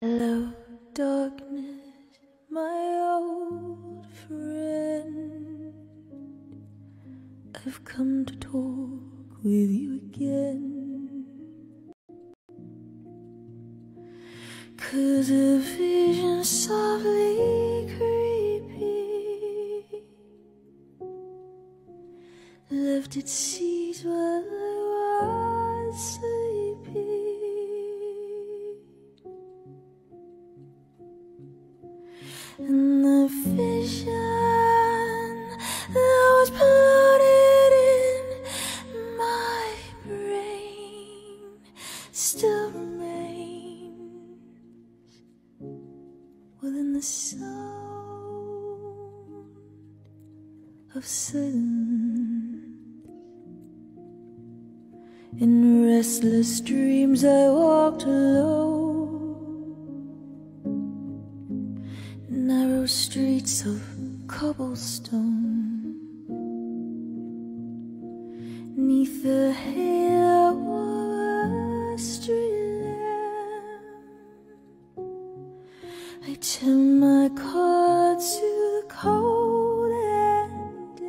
Hello, darkness, my old friend. I've come to talk with you again, 'cause a vision softly creepy left its seeds while I was sleepy. And the vision that was planted in my brain still remains within the sound of silence. In restless dreams I walked alone, narrow streets of cobblestone, 'neath the halo of a street lamp. I turned my collar to the cold and damp.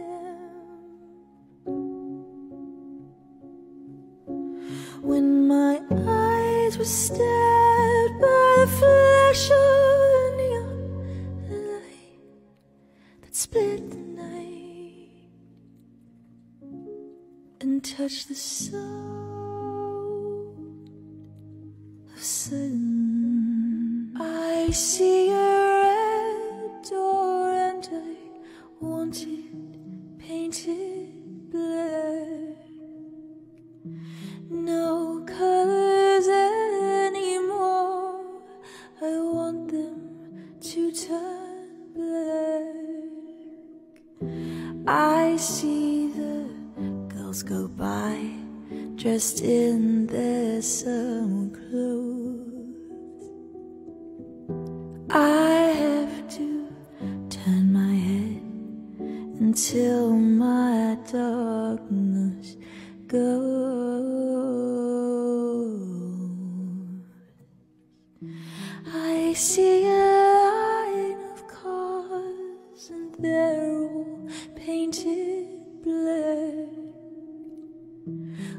When my eyes were stabbed by the flash of split the night and touch the soul of silence. I see a red door and I want it painted black. No colors anymore, I want them to turn black. I see the girls go by, dressed in their summer clothes. I have to turn my head until my darkness goes. I see a line of cars and they're all painted black,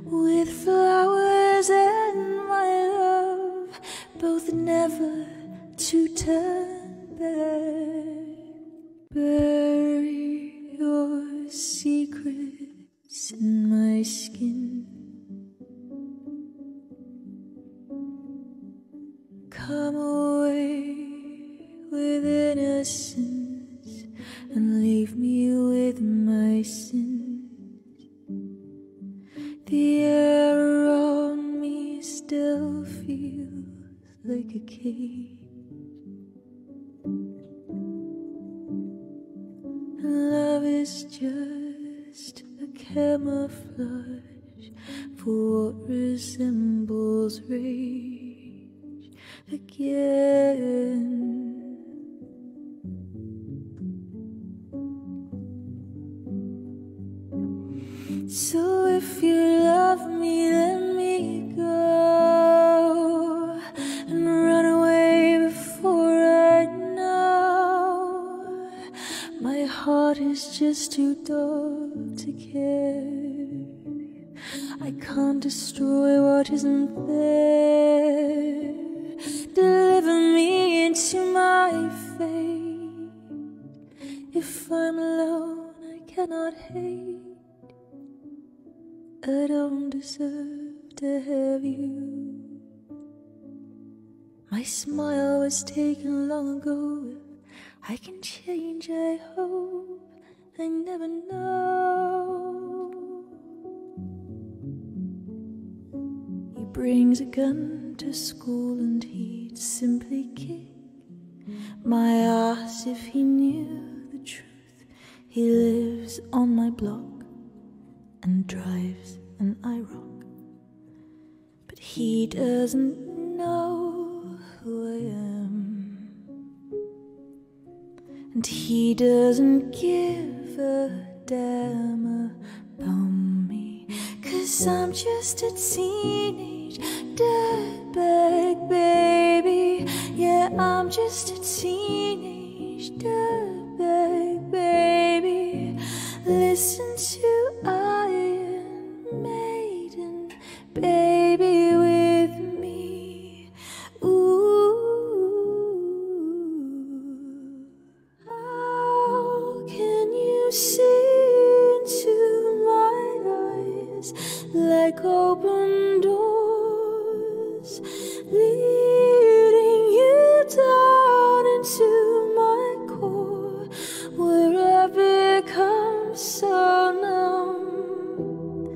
with flowers and my love, both never to turn back. Bury your secrets in my skin, come away with innocence and leave me with my sins. The air on me still feels like a cage, and love is just a camouflage for what resembles rage again. So if you love me, let me go and run away before I know. My heart is just too dark to care. I can't destroy what isn't there. Deliver me into my fate. If I'm alone, I cannot hate. I don't deserve to have you. My smile was taken long ago. If I can change, I hope. I never know. He brings a gun to school and he'd simply kick my ass if he knew the truth. He lives on my block and drives an IROC, but he doesn't know who I am, and he doesn't give a damn about me, 'cause I'm just a teenage dirtbag baby. Yeah, just a teenage dirtbag, baby. Listen to Iron Maiden, baby, with me. Ooh, how can you see into my eyes like open doors, leading you down into my core, where I become so numb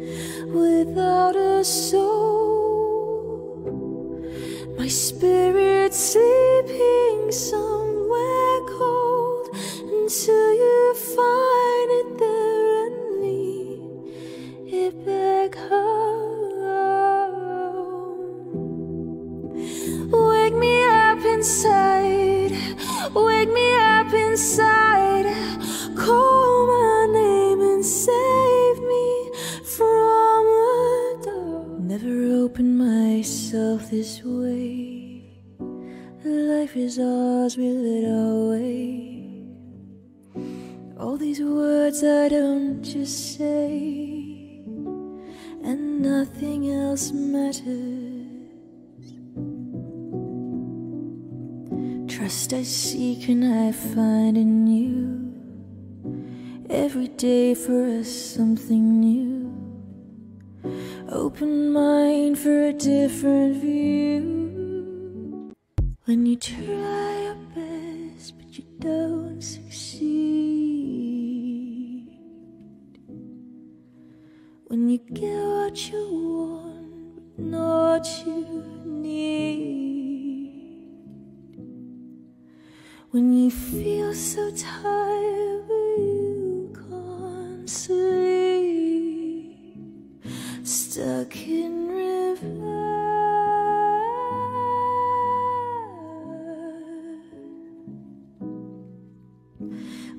without a soul, my spirit sleeping somewhere cold, until you find it there and lead it back home. Wake me up inside, wake me up inside, call my name and save me from the dark. Never opened myself this way, life is ours, we live our way. All these words I don't just say, and nothing else matters. Trust I seek and I find in you, every day for us something new. Open mind for a different view. When you try your best but you don't succeed, when you get what you want but not what you need, when you feel so tired but you can't sleep, stuck in reverse,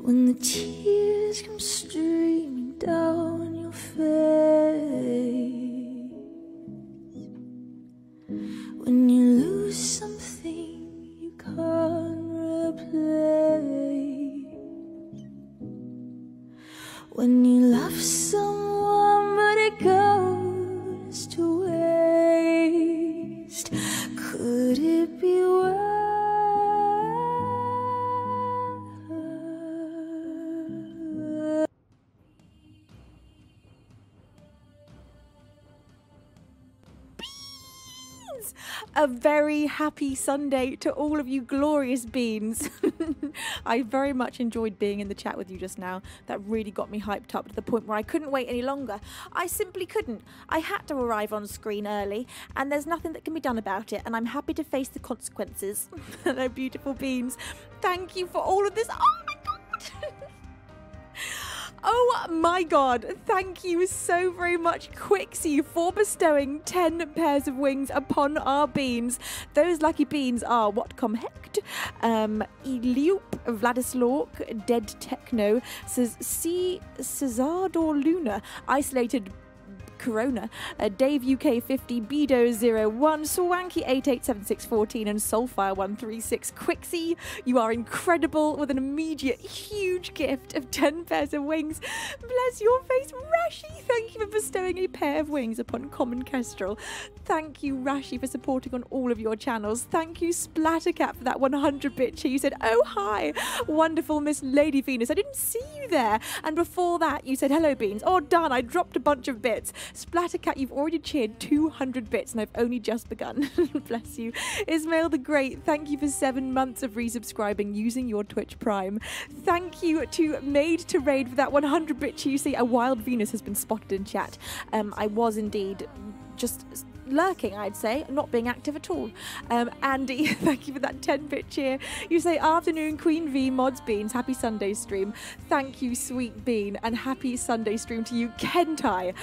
when the tears come streaming down your face, when you lose something you can't replace, when you love someone but it goes to waste, could it be worse? A very happy Sunday to all of you glorious beans. I very much enjoyed being in the chat with you just now. That really got me hyped up to the point where I couldn't wait any longer. I simply couldn't. I had to arrive on screen early, and there's nothing that can be done about it, and I'm happy to face the consequences. Hello, beautiful beans. Thank you for all of this. Oh my god! Oh my god, thank you so very much, Quixie, for bestowing 10 pairs of wings upon our beans. Those lucky beans are Whatcom Hecht, Eliup, Vladislaw, Dead Techno, says C. Cesardor Luna, Isolated Corona, Dave UK 50, Bedo 01, Swanky 887614, and Soulfire 136. Quixie, you are incredible, with an immediate huge gift of 10 pairs of wings. Bless your face. Rashi, thank you for bestowing a pair of wings upon Common Kestrel. Thank you, Rashi, for supporting on all of your channels. Thank you, Splattercat, for that 100-bit cheer. You said, oh, hi, wonderful Miss Lady Venus. I didn't see you there. And before that, you said, hello, beans. Oh, darn, I dropped a bunch of bits. Splattercat, you've already cheered 200 bits, and I've only just begun. Bless you. Ismail the Great, thank you for 7 months of resubscribing using your Twitch Prime. Thank you to Made to Raid for that 100-bit cheer. You see, a wild Venus has been spotted in chat. I was indeed just lurking, I'd say, not being active at all. Andy, thank you for that 10-bit cheer. You say, afternoon, Queen V, Mods Beans, happy Sunday stream. Thank you, sweet bean, and happy Sunday stream to you, Kentai.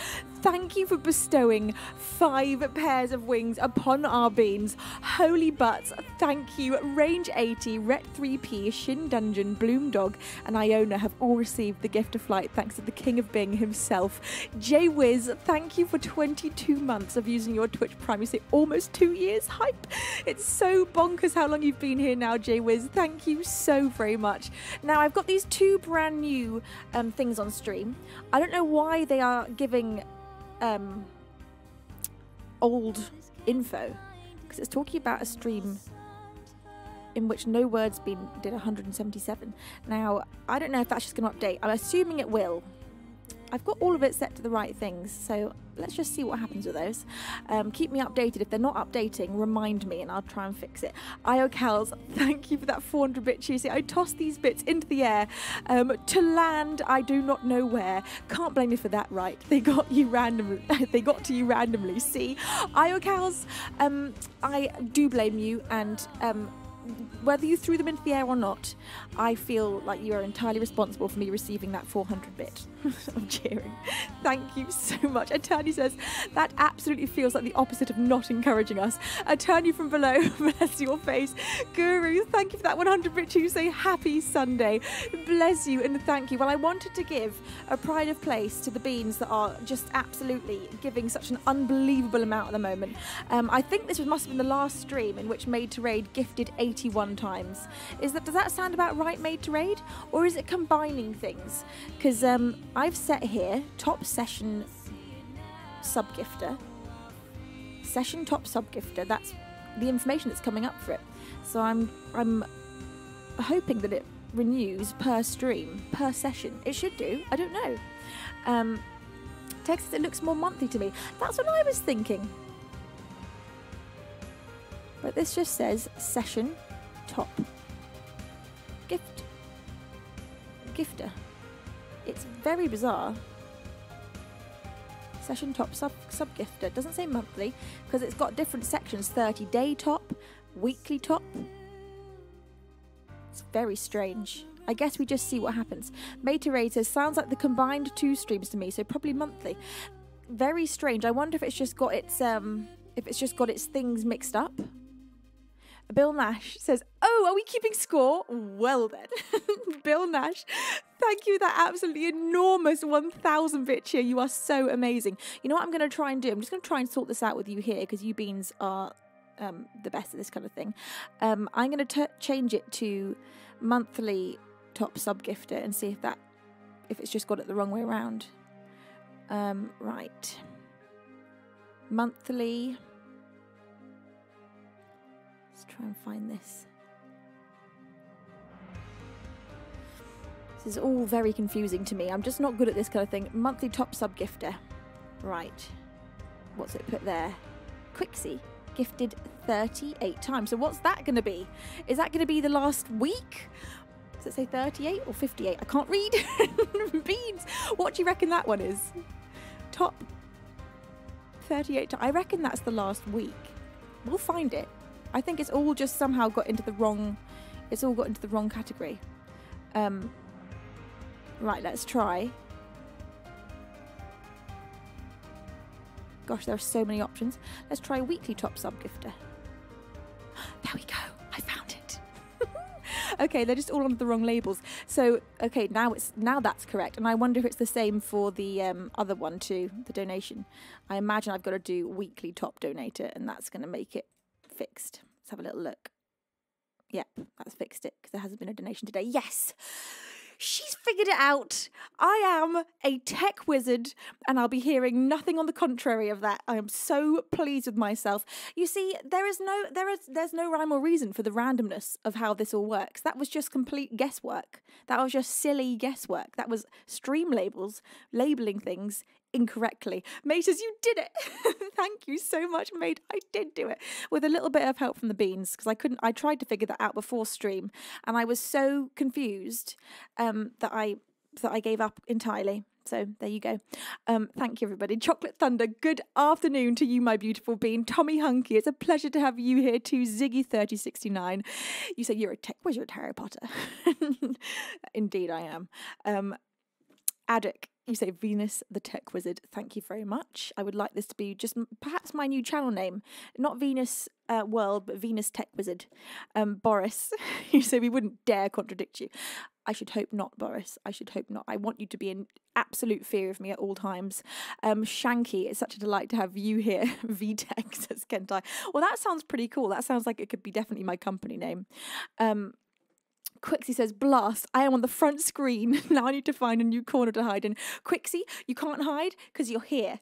thank you for bestowing 5 pairs of wings upon our beans. Holy butts, thank you. Range 80, Ret 3P, Shin Dungeon, Bloom Dog, and Iona have all received the gift of flight thanks to the King of Bing himself. Jay Wiz, thank you for 22 months of using your Twitch Prime. You say almost 2 years. Hype. It's so bonkers how long you've been here now, Jay Wiz. Thank you so very much. Now, I've got these 2 brand new things on stream. I don't know why they are giving old info, because it's talking about a stream in which no words did 177. Now, I don't know if that's just going to update. I'm assuming it will. I've got all of it set to the right things, so let's just see what happens with those. Keep me updated. If they're not updating, remind me and I'll try and fix it. IOCals, thank you for that 400-bit cheesy. I tossed these bits into the air to land I do not know where. Can't blame you for that, right? They got you randomly. They got to you randomly. See, IOCals, I do blame you, and whether you threw them into the air or not, I feel like you are entirely responsible for me receiving that 400-bit. I'm cheering. Thank you so much. Attorney says, that absolutely feels like the opposite of not encouraging us. Attorney from below, bless your face. Guru, thank you for that 100-bit Tuesday. Happy Sunday. Bless you and thank you. Well, I wanted to give a pride of place to the beans that are just absolutely giving such an unbelievable amount at the moment. I think this must have been the last stream in which Made to Raid gifted 81 times. Does that sound about right, Made to Raid? Or is it combining things? Because I've set here top session subgifter. Session top subgifter. That's the information that's coming up for it. So I'm hoping that it renews per stream, per session. It should do. I don't know. Text, it looks more monthly to me. That's what I was thinking. But this just says session top gifter. It's very bizarre. Session top sub-gifter. It doesn't say monthly because it's got different sections. 30-day top, weekly top. It's very strange. I guess we just see what happens. Made to Raid says, sounds like the combined 2 streams to me, so probably monthly. Very strange. I wonder if it's just got its things mixed up. Bill Nash says, oh, are we keeping score? Well then. Bill Nash, thank you for that absolutely enormous 1,000-bit cheer. You are so amazing. You know what I'm going to try and do? I'm just going to try and sort this out with you here because you beans are the best at this kind of thing. I'm going to change it to monthly top sub-gifter and see if it's just got it the wrong way around. Right. Monthly. Let's try and find this. This is all very confusing to me. I'm just not good at this kind of thing. Monthly top sub-gifter. Right. What's it put there? Quixie. Gifted 38 times. So what's that going to be? Is that going to be the last week? Does it say 38 or 58? I can't read. Beans. What do you reckon that one is? Top 38 times. I reckon that's the last week. We'll find it. I think it's all just somehow got into the wrong... It's all got into the wrong category. Right, let's try. Gosh, there are so many options. Let's try weekly top sub-gifter. There we go. I found it. Okay, they're just all under the wrong labels. So, okay, now that's correct. And I wonder if it's the same for the other one too, the donation. I imagine I've got to do weekly top donator, and that's going to make it fixed. Let's have a little look. Yep, that's fixed it because there hasn't been a donation today. Yes! She's figured it out. I am a tech wizard and I'll be hearing nothing on the contrary of that. I am so pleased with myself. You see, there's no rhyme or reason for the randomness of how this all works. That was just complete guesswork. That was just silly guesswork. That was stream labels labeling things incorrectly. Mate says, you did it. Thank you so much, mate. I did do it with a little bit of help from the beans because I tried to figure that out before stream and I was so confused that I gave up entirely. So there you go. Thank you, everybody. Chocolate Thunder, good afternoon to you, my beautiful bean. Tommy Hunky, it's a pleasure to have you here too. Ziggy3069, you say you're a tech wizard, Harry Potter. Indeed I am. Addick, You say Venus the Tech Wizard. Thank you very much. I would like this to be just perhaps my new channel name. Not Venus World, but Venus Tech Wizard. Boris, you say we wouldn't dare contradict you. I should hope not, Boris. I should hope not. I want you to be in absolute fear of me at all times. Shanky, it's such a delight to have you here. VTech, says Kentai. Well, that sounds pretty cool. That sounds like it could be definitely my company name. Quixie says, blast, I am on the front screen. Now I need to find a new corner to hide in. Quixie, you can't hide because you're here.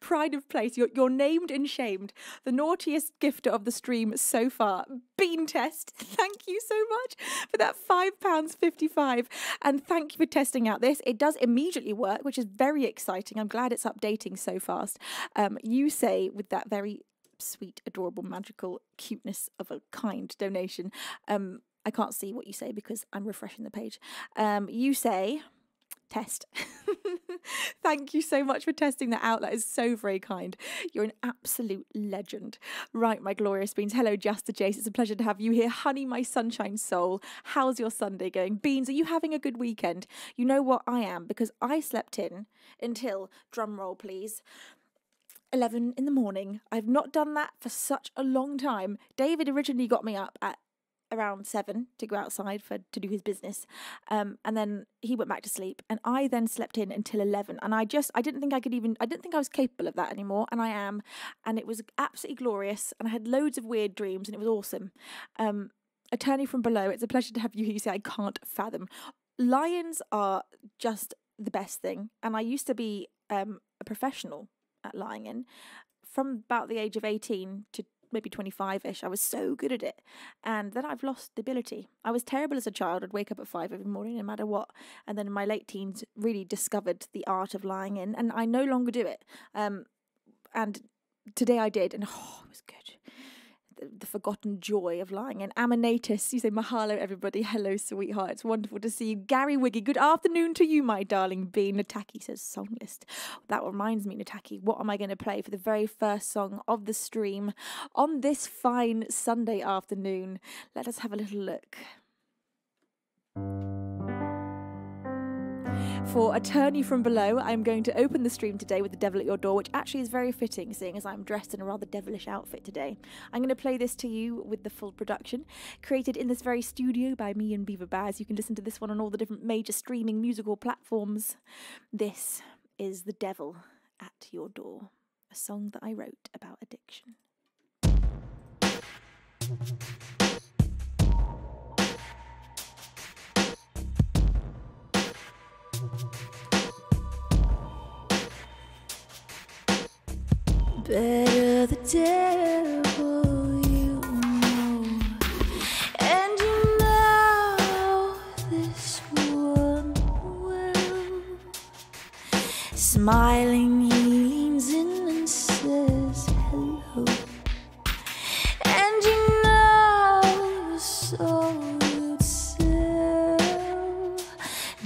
Pride of place. You're named and shamed. The naughtiest gifter of the stream so far. Bean Test. Thank you so much for that £5.55. And thank you for testing out this. It does immediately work, which is very exciting. I'm glad it's updating so fast. You say, with that very sweet, adorable, magical cuteness of a kind donation, I can't see what you say because I'm refreshing the page. You say, test. Thank you so much for testing that out. That is so very kind. You're an absolute legend. Right, my glorious beans. Hello, Just Jace. It's a pleasure to have you here. Honey, my sunshine soul. How's your Sunday going? Beans, are you having a good weekend? You know what I am, because I slept in until, drum roll please, 11 in the morning. I've not done that for such a long time. David originally got me up at around 7 to go outside to do his business, and then he went back to sleep, and I then slept in until 11, and I didn't think I was capable of that anymore, and I am, and it was absolutely glorious, and I had loads of weird dreams, and it was awesome. Attorney from below, it's a pleasure to have you here. You say I can't fathom. Lions are just the best thing, and I used to be a professional at lying in from about the age of 18 to maybe 25-ish. I was so good at it, and then I've lost the ability. I was terrible as a child. I'd wake up at 5 every morning no matter what, and then in my late teens really discovered the art of lying in, and I no longer do it. And today I did, and it was good. The forgotten joy of lying in. Aminatus, you say mahalo everybody. Hello sweetheart, it's wonderful to see you. Gary Wiggy, good afternoon to you my darling bee. Nataki says song list. That reminds me, Nataki, what am I going to play for the very first song of the stream on this fine Sunday afternoon? Let us have a little look. For Attorney from Below, I'm going to open the stream today with The Devil at Your Door, which actually is very fitting, seeing as I'm dressed in a rather devilish outfit today. I'm going to play this to you with the full production, created in this very studio by me and Beaver Baz. You can listen to this one on all the different major streaming musical platforms. This is The Devil at Your Door, a song that I wrote about addiction. Better the devil you know, and you know this one well. Smiling, he leans in and says hello, and you know the soul you'd sell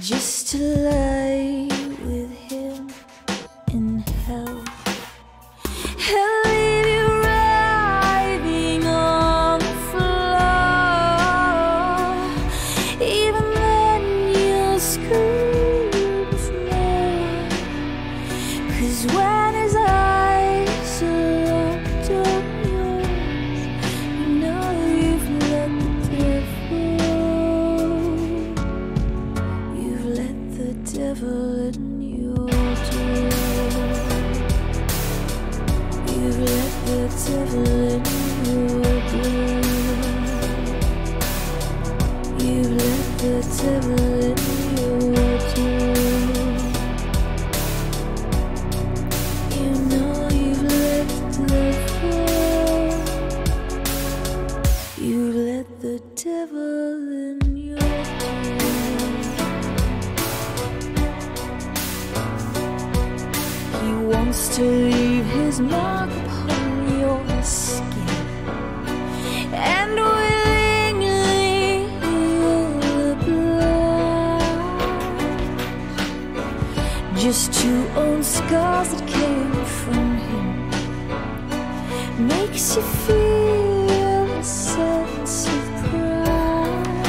just to lay with him in hell. He'll leave you writhing on the floor. Even then you'll scream for more, 'cause when his eyes are locked on yours, you know you've let the devil. You've let the devil in your door. You've let the devil in your blood. You've let the devil in your door. You know you've let the devil. You let the devil in your door. He wants to leave his mark upon your skin, and willingly you'll oblige, just to own scars that came from him. Makes you feel a sense of pride.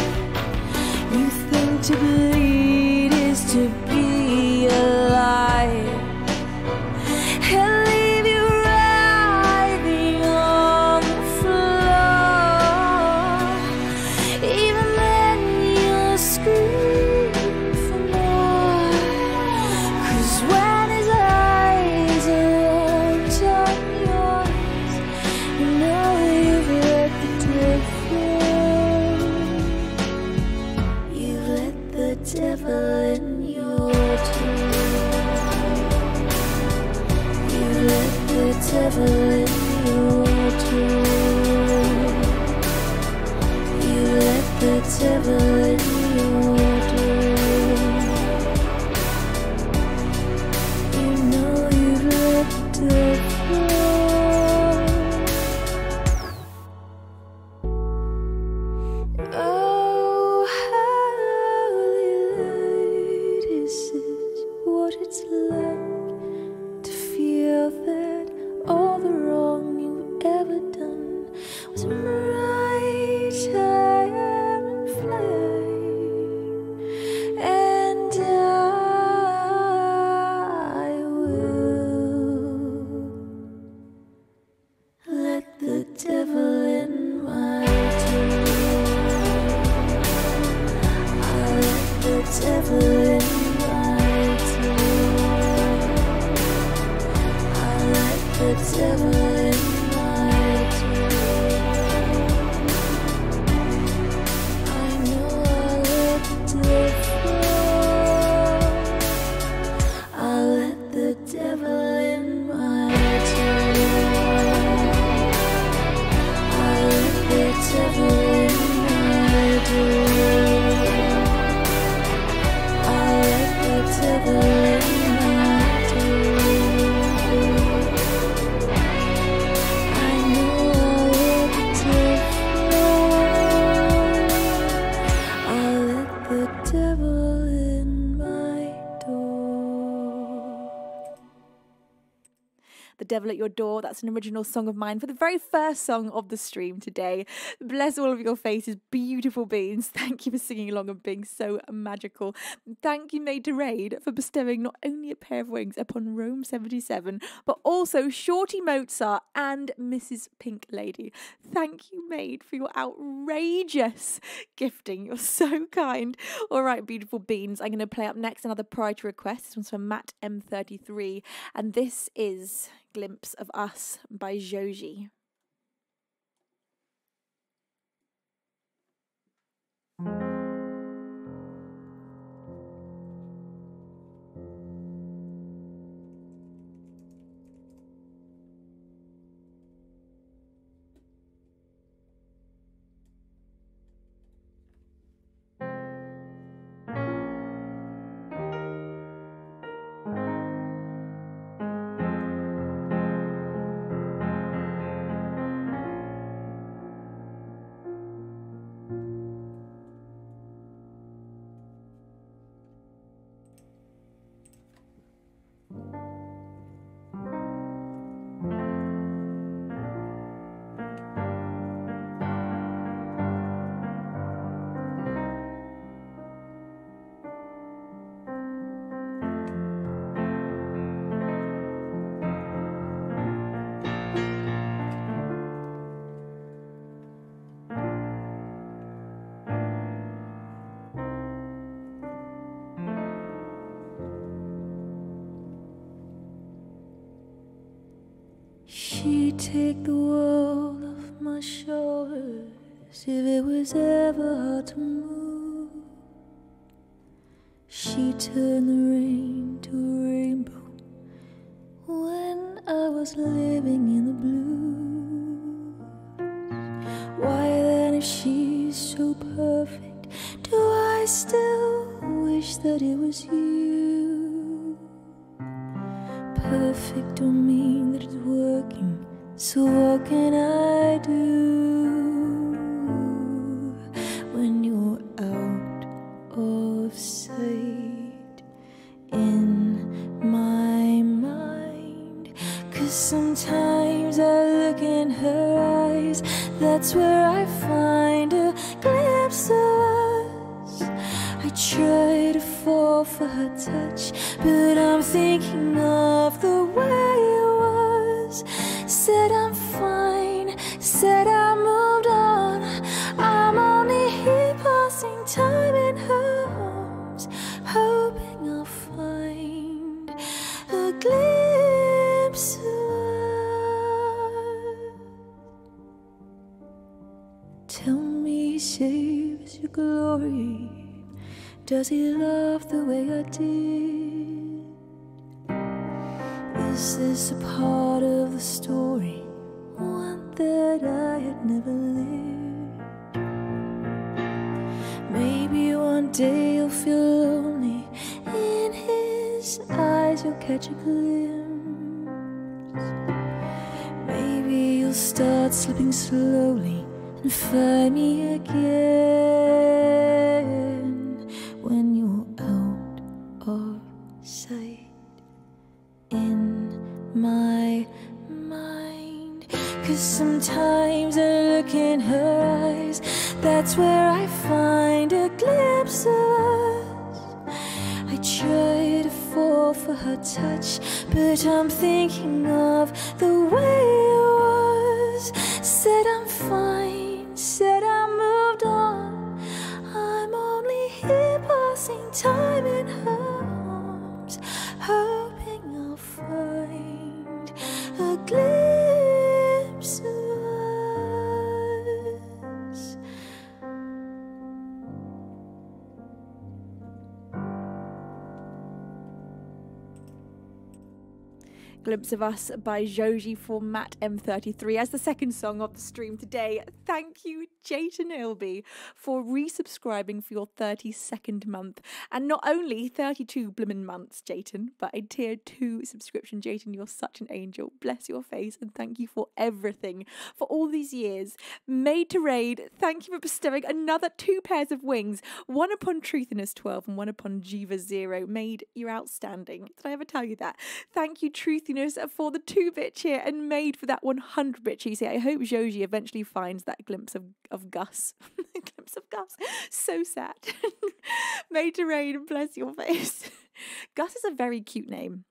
You think to bleed is to be devil in your door. You know you've let the devil. Oh, hallelujah, this is what it's like to feel that all the wrong you've ever done was right and flame, and I will let the devil in my door. I'll let the devil in my door. I'll let the devil in my door. I know I'll let the devil. I'll let the devil in my door. I'll let the devil in my door. I'll let the devil in my door. I know I'll let the devil. I'll let the devil in my door. The Devil at Your Door. That's an original song of mine for the very first song of the stream today. Bless all of your faces, beautiful beings. Thank you for singing along and being so magical. Thank you, Made to Raid, for bestowing not only a pair of wings upon Rome 77, but also Shorty Mozart and Mrs. Pink Lady. Thank you, Maid, for your outrageous gifting. You're so kind. All right, beautiful beans. I'm going to play up next another priority request. This one's from Matt M33, and this is Glimpse of Us by Joji. She'd take the world off my shoulders if it was ever hard to move. She'd turn the rain to a rainbow when I was living in the blues. Why then, if she's so perfect, do I still wish that it was you? Perfect don't mean that it's working, so what can I do when you're out of sight in my mind? 'Cause sometimes I look in her eyes, that's where I find a glimpse of us. I try to fall for her touch, but I'm thinking of the way it was. Said I'm fine, said I moved on. I'm only here passing time in her arms, hoping I'll find a glimpse of us. Tell me he saves your glory. Does he love the way I did? Is this a part of the story, one that I had never lived? day you'll feel lonely, in his eyes you'll catch a glimpse. Maybe you'll start slipping slowly and find me again when you're out of sight in my mind. 'Cause sometimes I look in her eyes, that's where I find a glimpse of us. I try to fall for her touch, but I'm thinking of the way it was. Said I'm fine, said I moved on, I'm only here passing time in her arms, hoping I'll find a glimpse of us. Glimpse of Us by Joji for Matt M33 as the second song of the stream today. Thank you, Jayton Ilby, for resubscribing for your 32nd month. And not only 32 blimmin' months, Jayton, but a tier 2 subscription. Jayton, you're such an angel. Bless your face, and thank you for everything for all these years. Made to Raid, thank you for bestowing another 2 pairs of wings, one upon Truthiness 12 and one upon Jiva 0. Made, you're outstanding. Did I ever tell you that? Thank you, Truthiness, for the 2-bit cheer, and Made for that 100-bit cheer. See, I hope Joji eventually finds that glimpse of Gus. Glimpse of Gus. So sad. Made to Rain, bless your face. Gus is a very cute name.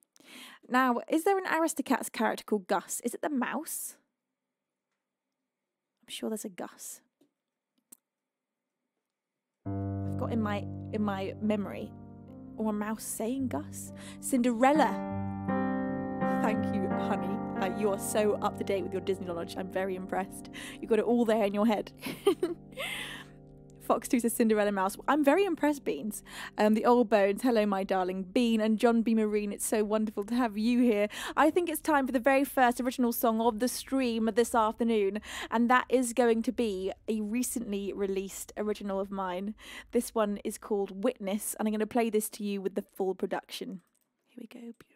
Now, is there an Aristocats character called Gus? Is it the mouse? I'm sure there's a Gus. I've got in my memory, or a mouse saying Gus. Cinderella. Thank you, honey. You are so up to date with your Disney knowledge. I'm very impressed. You got it all there in your head. Fox 2 says Cinderella Mouse. I'm very impressed, Beans. The Old Bones, hello, my darling Bean, and John B. Marine. It's so wonderful to have you here. I think it's time for the very first original song of the stream this afternoon, and that is going to be a recently released original of mine. This one is called Witness, and I'm going to play this to you with the full production. Here we go, beautiful.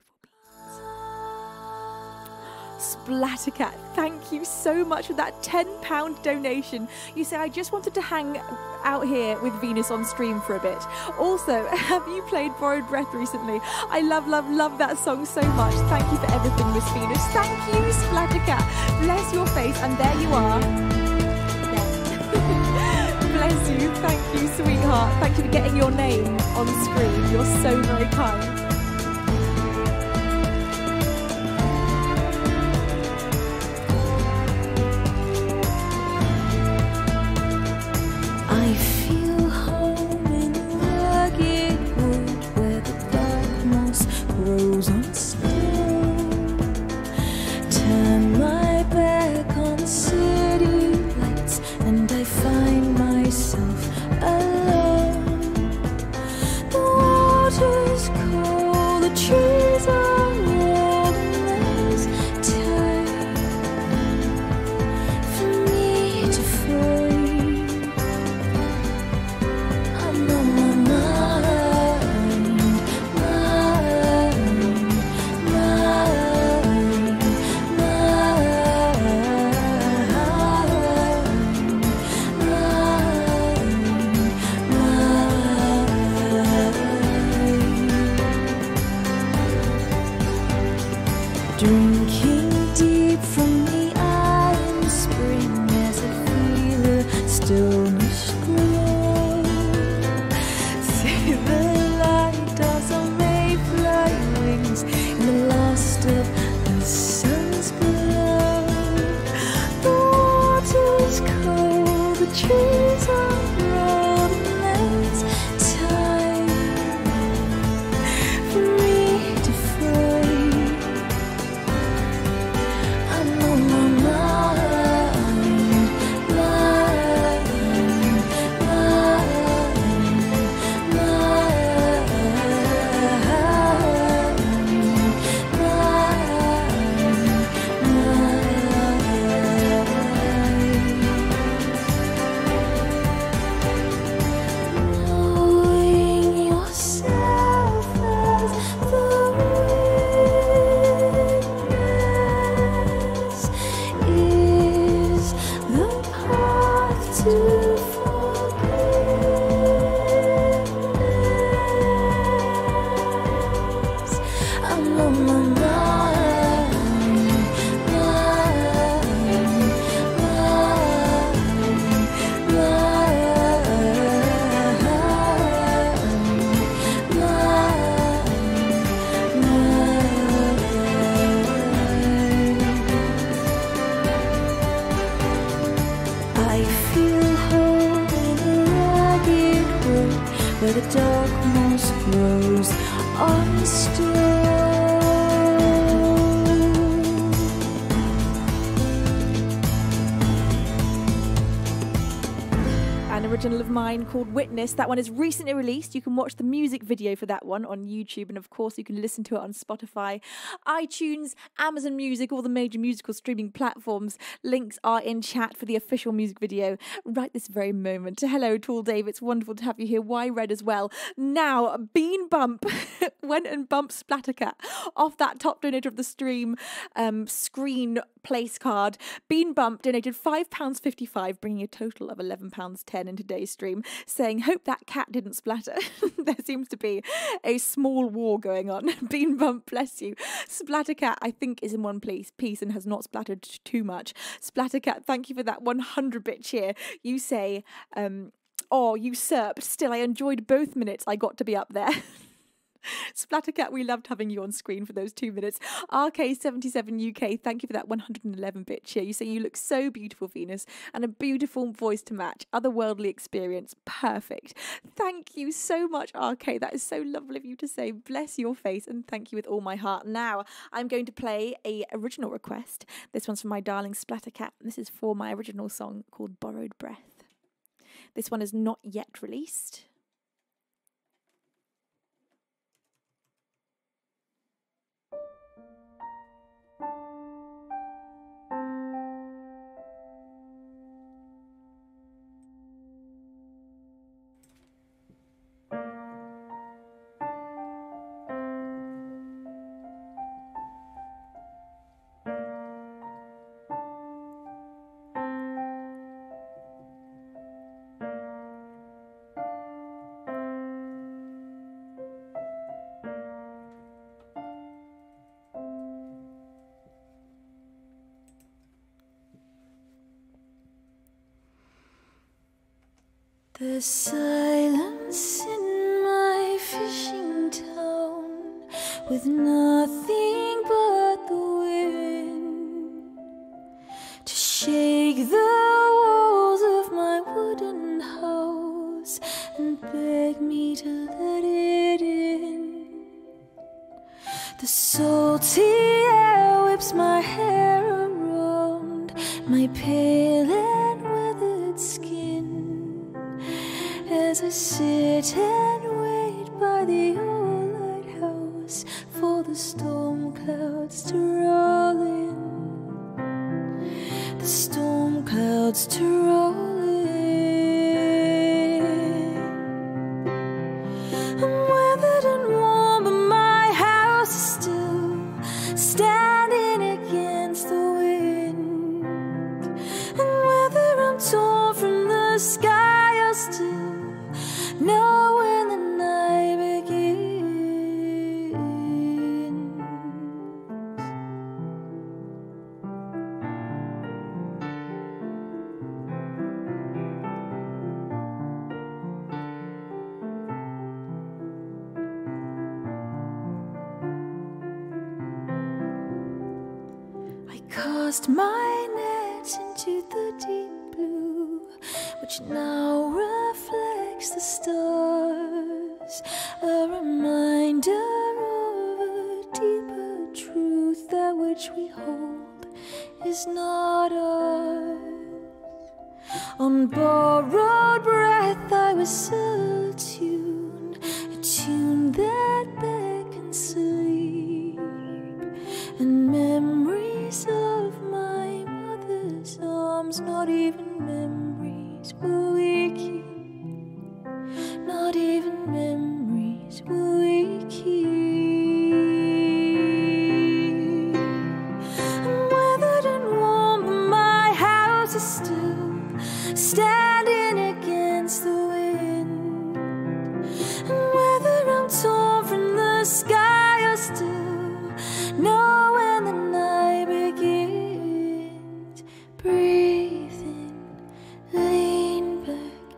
Splattercat, thank you so much for that £10 donation. You say, I just wanted to hang out here with Venus on stream for a bit. Also, have you played Borrowed Breath recently? I love that song so much. Thank you for everything, Miss Venus. Thank you, Splattercat. Bless your face, and there you are. Bless you. Thank you, sweetheart. Thank you for getting your name on screen. You're so very kind. I feel home in the rugged wood where the dark moss grows on stone. Turn my back on city lights and I find myself alone. The water's cold. where the dark moss grows on stone. An original of mine called Witness. That one is recently released. You can watch the music video for that one on YouTube, and of course you can listen to it on Spotify, iTunes, Amazon Music, all the major musical streaming platforms. Links are in chat for the official music video right this very moment. Hello, Tall Dave. It's wonderful to have you here. Why Red as well. Now, Bean Bump went and bumped Splattercat off that top donator of the stream screen place card. Bean Bump donated £5.55, bringing a total of £11.10 in today's stream, saying, hope that cat didn't splatter. There seems to be a small war going on. Bean Bump, bless you. Splattercat, I think, is in one piece and has not splattered too much. Splattercat, thank you for that 100-bit cheer. You say, oh, usurped. Still, I enjoyed both minutes I got to be up there. Splattercat, we loved having you on screen for those 2 minutes. RK77 UK, thank you for that 111-bit cheer. You say you look so beautiful, Venus, and a beautiful voice to match. Otherworldly experience, perfect. Thank you so much, RK. That is so lovely of you to say. Bless your face, and thank you with all my heart. Now, I'm going to play a original request. This one's from my darling Splattercat. This is for my original song called Borrowed Breath. This one is not yet released. The silence in my fishing town, with nothing but the wind to shake the walls of my wooden house and beg me to let it in. The salty air whips my hair around my pale and weathered skin as I sit and wait by the old lighthouse for the storm clouds to roll in. The storm clouds to roll in. I'm weathered and warm, but my house is still standing against the wind. And whether I'm torn from the sky, I'll still know when the night begins. I cast my net into the deep blue, which now reflects the stars, a reminder of a deeper truth, that which we hold is not ours. On borrowed breath I was so attuned, a tune that beckons sleep, and memories of my mother's arms, not even memories will we keep, not even memories will we keep. I'm weathered and warm, but my house is still standing against the wind. And whether I'm torn from the sky, I'll still know when the night begins. Breathe in, lean back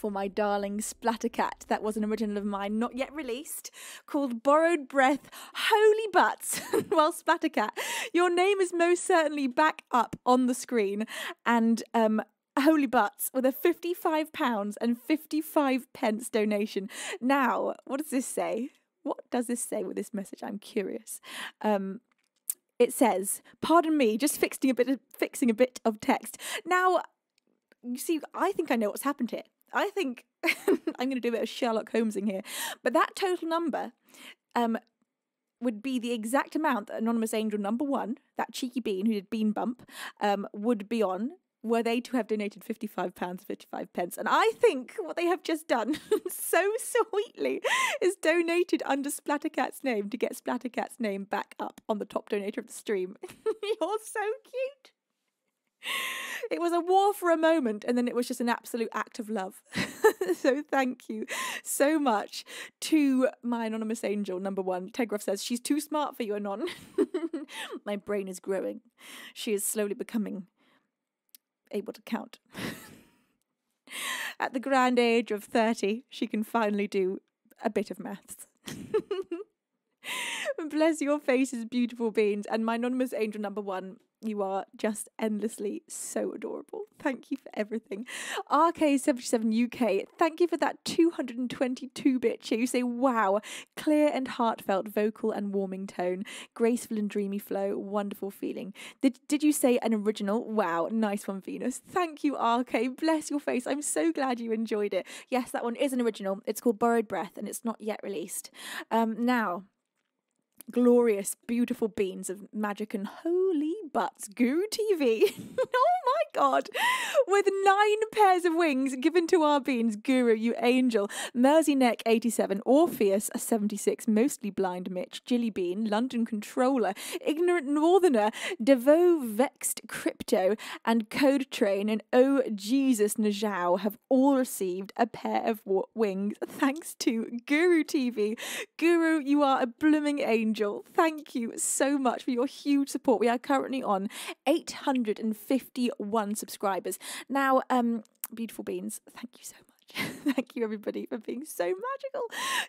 for my darling Splattercat. That was an original of mine, not yet released, called Borrowed Breath, Holy Butts. Well, Splattercat, your name is most certainly back up on the screen, and Holy Butts with a £55 and 55 pence donation. Now, what does this say? What does this say with this message? I'm curious. It says, pardon me, just fixing a bit of text. Now, you see, I think I know what's happened here. I think I'm going to do a bit of Sherlock Holmesing here. But that total number would be the exact amount that Anonymous Angel number 1, that cheeky bean who did Bean Bump, would be on, were they to have donated £55 55 pence. And I think what they have just done so sweetly is donated under Splattercat's name to get Splattercat's name back up on the top donator of the stream. You're so cute. It was a war for a moment, and then it was just an absolute act of love. So thank you so much to my Anonymous Angel number 1. Tegroff says, she's too smart for you, Anon. My brain is growing. She is slowly becoming able to count. At the grand age of 30, she can finally do a bit of maths. Bless your faces, beautiful beings. And my Anonymous Angel number 1, you are just endlessly so adorable. Thank you for everything. RK77 UK, thank you for that 222-bit cheer. You say, wow, clear and heartfelt vocal and warming tone, graceful and dreamy flow, wonderful feeling. Did you say an original? Wow, nice one, Venus. Thank you, RK. Bless your face. I'm so glad you enjoyed it. Yes, that one is an original. It's called Borrowed Breath, and it's not yet released. Now, glorious, beautiful beans of magic and holy butts, Guru TV. Oh my God. With 9 pairs of wings given to our beans, Guru, you angel, Mersey Neck 87, Orpheus 76, Mostly Blind Mitch, Jilly Bean, London Controller, Ignorant Northerner, Devo Vexed Crypto, and Code Train, and Oh Jesus Najau have all received a pair of wings thanks to Guru TV. Guru, you are a blooming angel. Thank you so much for your huge support. We are currently on 851 subscribers. Now, beautiful beans, thank you so much. Thank you, everybody, for being so magical.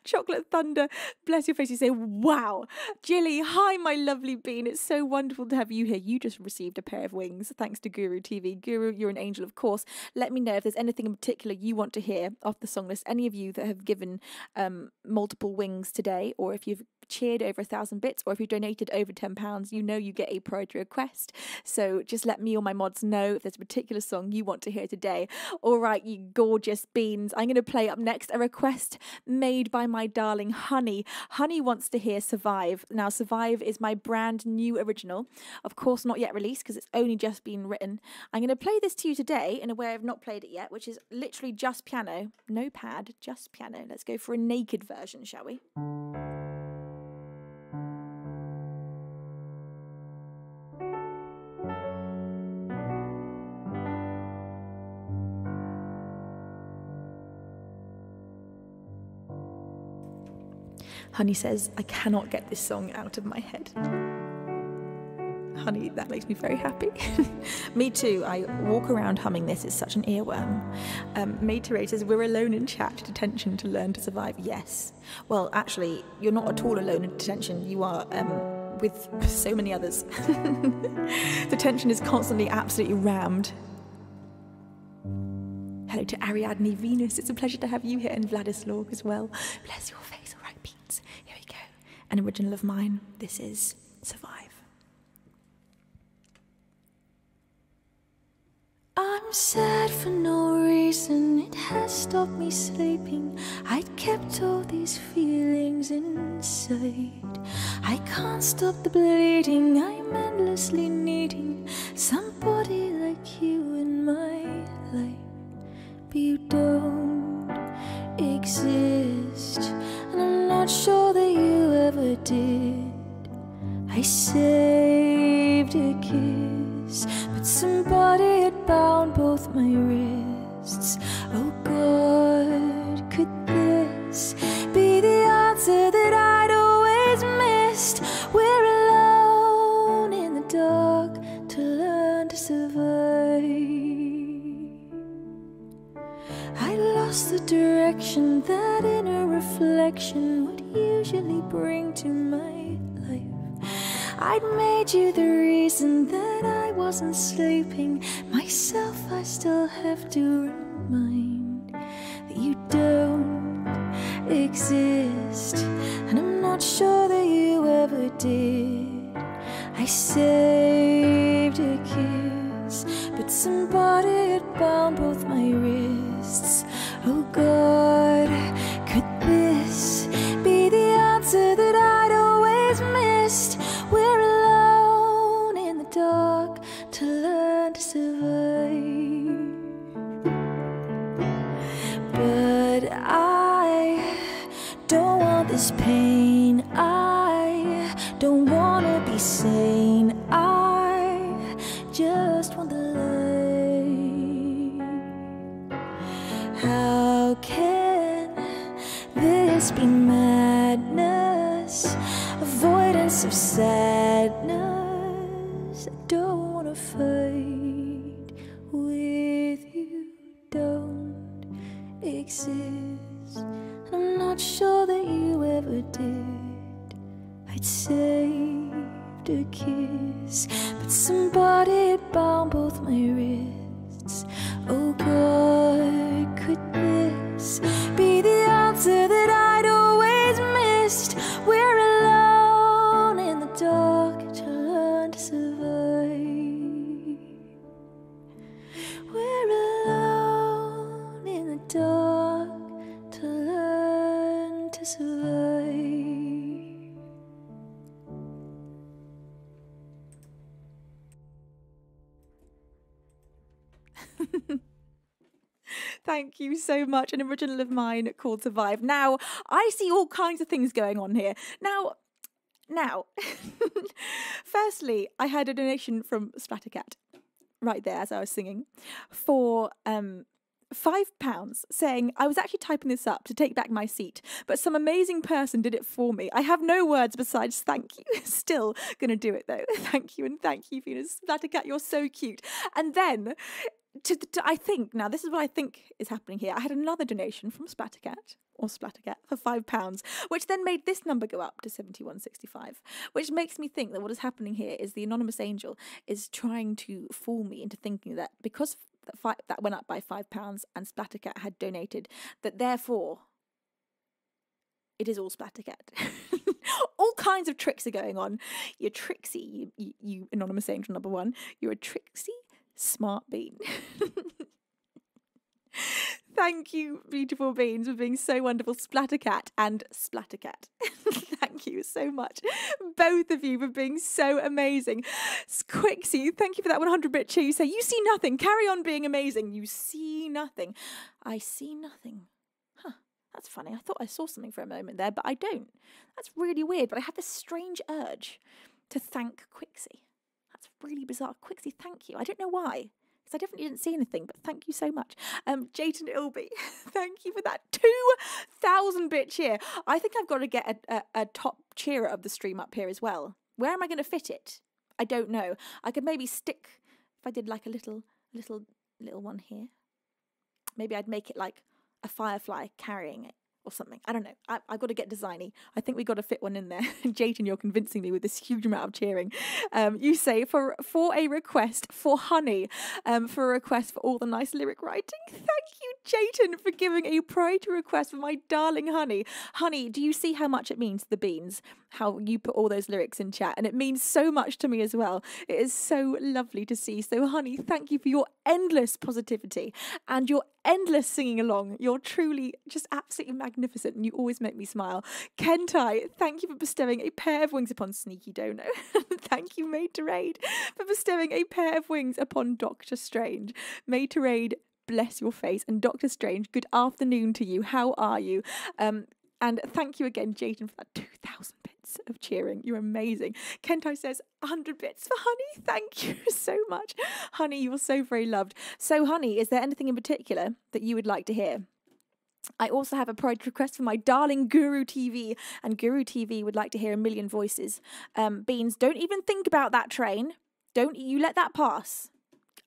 Chocolate Thunder, bless your face. You say, wow. Jilly, hi, my lovely bean. It's so wonderful to have you here. You just received a pair of wings, thanks to Guru TV. Guru, you're an angel, of course. Let me know if there's anything in particular you want to hear off the song list. Any of you that have given multiple wings today, or if you've cheered over 1,000 bits, or if you've donated over £10, you know you get a priority request. So just let me or my mods know if there's a particular song you want to hear today. All right, you gorgeous beans. I'm going to play up next a request made by my darling Honey. Honey wants to hear Survive. Now, Survive is my brand new original. Of course, not yet released because it's only just been written. I'm going to play this to you today in a way I've not played it yet, which is literally just piano. No pad, just piano. Let's go for a naked version, shall we? Honey says, I cannot get this song out of my head. Honey, that makes me very happy. Me too. I walk around humming this. It's such an earworm. Mayteray says, we're alone in chat. Detention to learn to survive. Yes. Well, actually, you're not at all alone in detention. You are with so many others. Detention is constantly absolutely rammed. Hello to Ariadne Venus. It's a pleasure to have you here, and Vladislav as well. Bless your face. All right, beans. Here we go. An original of mine. This is Survive. I'm sad for no reason, it has stopped me sleeping. I'd kept all these feelings inside. I can't stop the bleeding, I'm endlessly needing somebody like you in my life. But you don't exist, and I'm not sure that you ever did. I saved a kiss, but somebody had bound both my wrists. Oh God, could this be the answer that I'd always missed? We're alone in the dark to learn to survive. I lost distraction that inner reflection would usually bring to my life. I'd made you the reason that I wasn't sleeping. Myself I still have to remind that you don't exist, and I'm not sure that you ever did. I saved a kiss, but somebody had bound both my wrists. Oh God, could this be the answer that I'd always missed? We're alone in the dark to learn to survive. But I don't want this pain, I don't wanna be sane, I just want the light. How can this be madness, avoidance of sadness? I don't wanna fight with you, don't exist. I'm not sure that you ever did. I'd saved a kiss, but somebody had bound both my wrists. Oh God, could this be the answer that I'd always missed? We're alone in the dark to learn to survive. We're alone in the dark to learn to survive. Thank you so much. An original of mine called Survive. Now, I see all kinds of things going on here. Now, firstly, I had a donation from Splattercat right there as I was singing for £5 saying, I was actually typing this up to take back my seat, but some amazing person did it for me. I have no words besides thank you. Still gonna do it though. Thank you, and thank you, Venus. Splattercat, you're so cute. And then I think, now this is what I think is happening here. I had another donation from Splattercat for £5, which then made this number go up to 71.65, which makes me think that what is happening here is the anonymous angel is trying to fool me into thinking that because that went up by £5 and Splattercat had donated, that therefore it is all Splattercat. All kinds of tricks are going on. You're tricksy, you anonymous angel number one. You're a tricksy smart bean. Thank you, beautiful beans, for being so wonderful. Splattercat and Splattercat. Thank you so much, both of you, for being so amazing. Quixie, thank you for that 100-bit cheer. You say, you see nothing. Carry on being amazing. You see nothing. I see nothing. Huh, that's funny. I thought I saw something for a moment there, but I don't. That's really weird, but I have this strange urge to thank Quixie. That's really bizarre. Quixie, thank you. I don't know why. I definitely didn't see anything, but thank you so much. Jayton Ilby, thank you for that 2,000-bit cheer. I think I've got to get a top cheerer of the stream up here as well. Where am I going to fit it? I don't know. I could maybe stick, if I did like a little one here. Maybe I'd make it like a firefly carrying it or something. I don't know. I've got to get designy. I think we got to fit one in there. Jayton, you're convincing me with this huge amount of cheering. You say for a request for Honey, for a request for all the nice lyric writing. Thank you, Jayton, for giving a priority request for my darling Honey. Honey, do you see how much it means to the beans? How you put all those lyrics in chat, and it means so much to me as well. It is so lovely to see. So, Honey, thank you for your endless positivity and your endless singing along. You're truly just absolutely magnificent, and you always make me smile. Kentai, thank you for bestowing a pair of wings upon Sneaky Dono. Thank you, Made to Raid, for bestowing a pair of wings upon Doctor Strange. Made to Raid, bless your face, and Doctor Strange, good afternoon to you. How are you? And thank you again, Jayton, for that 2,000 bits of cheering. You're amazing. Kento says 100 bits for Honey. Thank you so much. Honey, you're so very loved. So, Honey, is there anything in particular that you would like to hear? I also have a project request for my darling Guru TV, and Guru TV would like to hear A Million Voices. Beans, don't even think about that train. Don't you let that pass.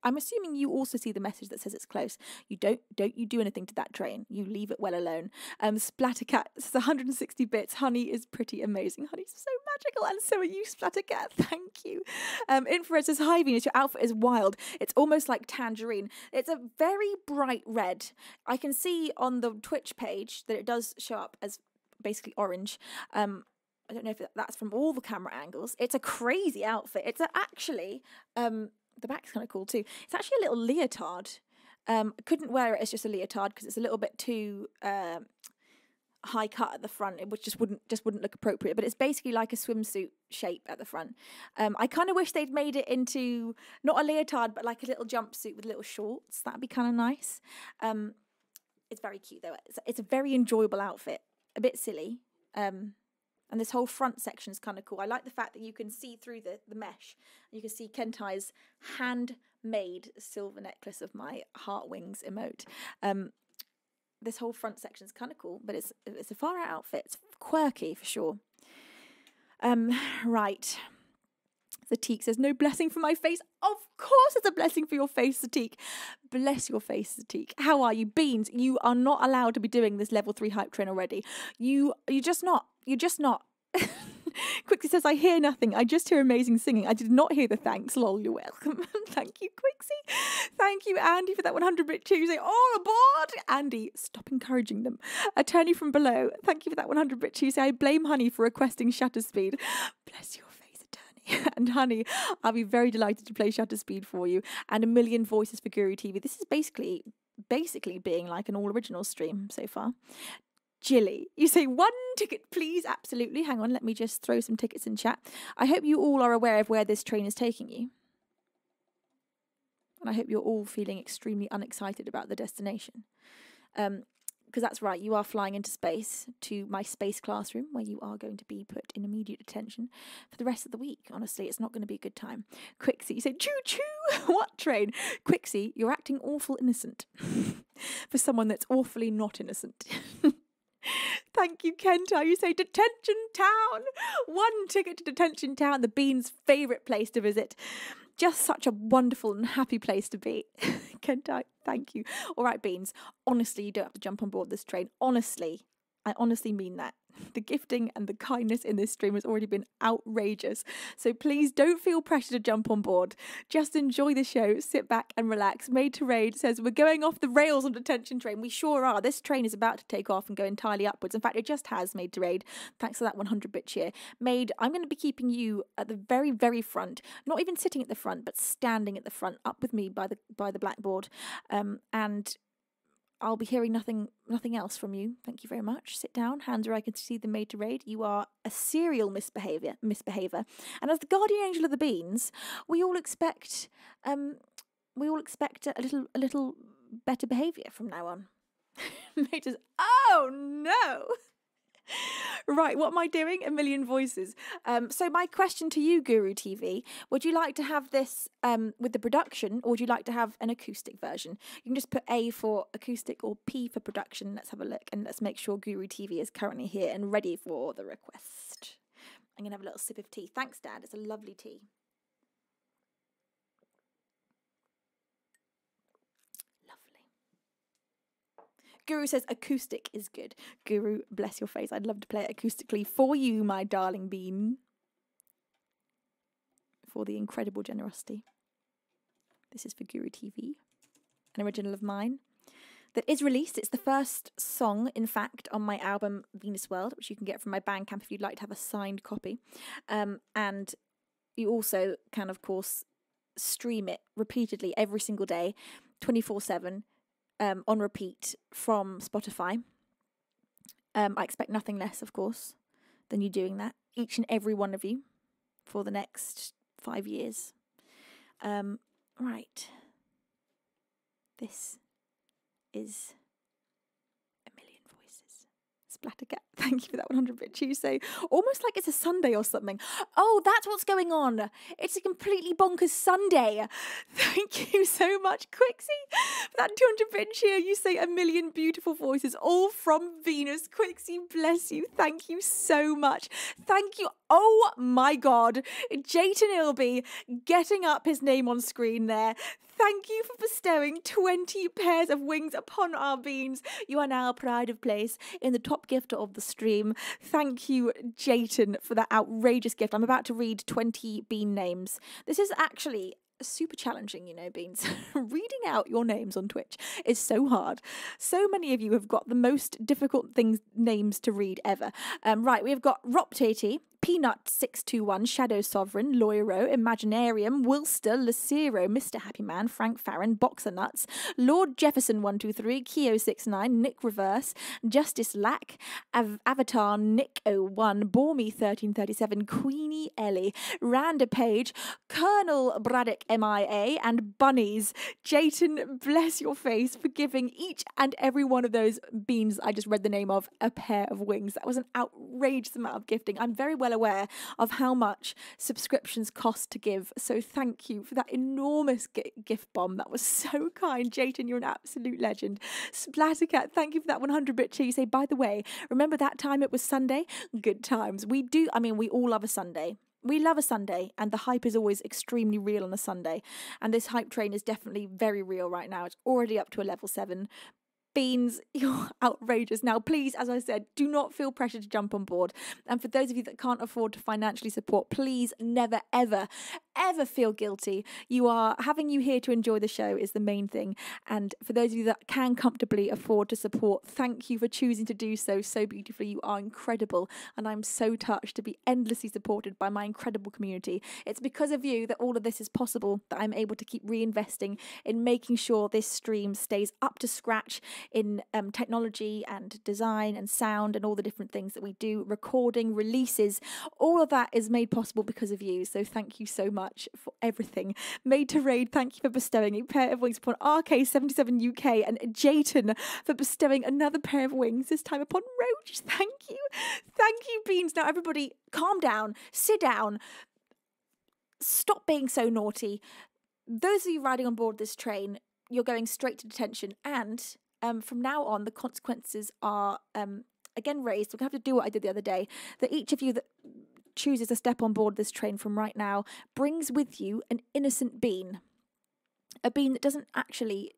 I'm assuming you also see the message that says it's close. You don't you do anything to that train. You leave it well alone. Splattercat, this is 160 bits. Honey is pretty amazing. Honey's so magical, and so are you, Splattercat. Thank you. Infrared says, hi Venus, your outfit is wild. It's almost like tangerine. It's a very bright red. I can see on the Twitch page that it does show up as basically orange. I don't know if that's from all the camera angles. It's a crazy outfit. It's actually, the back's kind of cool too. It's actually a little leotard. I couldn't wear it as just a leotard because it's a little bit too high cut at the front. It just wouldn't look appropriate. But it's basically like a swimsuit shape at the front. I kind of wish they'd made it into not a leotard, but like a little jumpsuit with little shorts. That'd be kind of nice. It's very cute though. It's a very enjoyable outfit. A bit silly. And this whole front section is kind of cool. I like the fact that you can see through the mesh. You can see Kentai's handmade silver necklace of my heart wings emote. This whole front section is kind of cool, but it's a far out outfit. It's quirky for sure. Right. Zatik says, no blessing for my face. Of course it's a blessing for your face, Zatik. Bless your face, Zatik. How are you? Beans, you are not allowed to be doing this level 3 hype train already. You're just not. You're just not. Quixie says, I hear nothing. I just hear amazing singing. I did not hear the thanks. Lol, you're welcome. Thank you, Quixie. Thank you, Andy, for that 100-bit Tuesday. All aboard! Andy, stop encouraging them. Attorney from below, thank you for that 100-bit Tuesday. I blame Honey for requesting shutter speed. Bless your face, Attorney. And Honey, I'll be very delighted to play shutter speed for you. And a million voices for Guru TV. This is basically being like an all-original stream so far. Jilly, you say 1 ticket, please. Absolutely. Hang on, let me just throw some tickets in chat. I hope you all are aware of where this train is taking you. And I hope you're all feeling extremely unexcited about the destination. Because that's right, you are flying into space to my space classroom where you are going to be put in immediate detention for the rest of the week. Honestly, it's not going to be a good time. Quixie, you say, choo-choo, what train? Quixie, you're acting awful innocent for someone that's awfully not innocent. Thank you, Kenta. You say Detention Town. 1 ticket to Detention Town, the Beans' favourite place to visit. Just such a wonderful and happy place to be. Kenta, thank you. All right, Beans. Honestly, you don't have to jump on board this train. Honestly, I honestly mean that. The gifting and the kindness in this stream has already been outrageous. So please don't feel pressure to jump on board. Just enjoy the show, sit back and relax. Made to Raid says, we're going off the rails on Detention Train. We sure are. This train is about to take off and go entirely upwards. In fact, it just has, Made to Raid. Thanks for that 100-bit cheer. Made, I'm going to be keeping you at the very, very front. Not even sitting at the front, but standing at the front, up with me by the blackboard. And I'll be hearing nothing else from you. Thank you very much. Sit down. Hands where I can see the Made to Raid. You are a serial misbehaver. And as the guardian angel of the Beans, we all expect a little better behaviour from now on. Made us, oh no. Right, what am I doing? A million voices. So my question to you, Guru TV, would you like to have this with the production, or would you like to have an acoustic version? You can just put A for acoustic or P for production. Let's have a look and let's make sure Guru TV is currently here and ready for the request. I'm going to have a little sip of tea. Thanks, Dad. It's a lovely tea. Guru says acoustic is good. Guru, bless your face. I'd love to play it acoustically for you, my darling Bean. For the incredible generosity. This is for Guru TV, an original of mine that is released. It's the first song, in fact, on my album Venusworld, which you can get from my Bandcamp if you'd like to have a signed copy. And you also can, of course, stream it repeatedly every single day, 24/7. On repeat from Spotify. I expect nothing less, of course, than you doing that, each and every one of you, for the next 5 years. Right. This is a million voices. Splattercat, thank you for that 100-bit Tuesday. Almost like it's a Sunday or something. Oh, that's what's going on. It's a completely bonkers Sunday. Thank you so much, Quixie, for that 200-bit cheer. You say a million beautiful voices, all from Venus. Quixie, bless you. Thank you so much. Thank you. Oh my God. Jayton Ilby getting up his name on screen there. Thank you for bestowing 20 pairs of wings upon our beans. You are now pride of place in the top gifter of the stream. Thank you, Jayton, for that outrageous gift. I'm about to read 20 bean names. This is actually super challenging, you know, beans. Reading out your names on Twitch is so hard. So many of you have got the most difficult names to read ever. Right, we've got Roptati, Peanut621, Shadow Sovereign, Loiro, Imaginarium, Wilster, Lucero, Mr. Happy Man, Frank Farron, Boxer Nuts, Lord Jefferson123, Keo69, Nick Reverse, Justice Lack, Avatar Nick01, Bormy1337, Queenie Ellie, Randa Page, Colonel Braddock MIA, and Bunnies. Jayton, bless your face for giving each and every one of those beans I just read the name of a pair of wings. That was an outrageous amount of gifting. I'm very well aware of how much subscriptions cost to give, so thank you for that enormous gift bomb. That was so kind. Jayton, you're an absolute legend. Splattercat, thank you for that 100-bit cheer. You say, by the way, remember that time it was Sunday? Good times. We all love a Sunday. We love a Sunday, and the hype is always extremely real on a Sunday. And this hype train is definitely very real right now. It's already up to a level 7. Beans, you're outrageous. Now, please, as I said, do not feel pressure to jump on board. And for those of you that can't afford to financially support, please never, ever, ever feel guilty. Having you here to enjoy the show is the main thing. And for those of you that can comfortably afford to support, thank you for choosing to do so beautifully. You are incredible. And I'm so touched to be endlessly supported by my incredible community. It's because of you that all of this is possible, that I'm able to keep reinvesting in making sure this stream stays up to scratch in technology and design and sound and all the different things that we do, recording, releases. All of that is made possible because of you. So thank you so much for everything. Made to Raid, thank you for bestowing a pair of wings upon RK77 UK, and Jayton for bestowing another pair of wings, this time upon Roach. Thank you. Thank you, Beans. Now, everybody, calm down, sit down, stop being so naughty. Those of you riding on board this train, you're going straight to detention, and from now on, the consequences are again raised. We're going to have to do what I did the other day, that each of you that chooses to step on board this train from right now brings with you an innocent bean. A bean that doesn't actually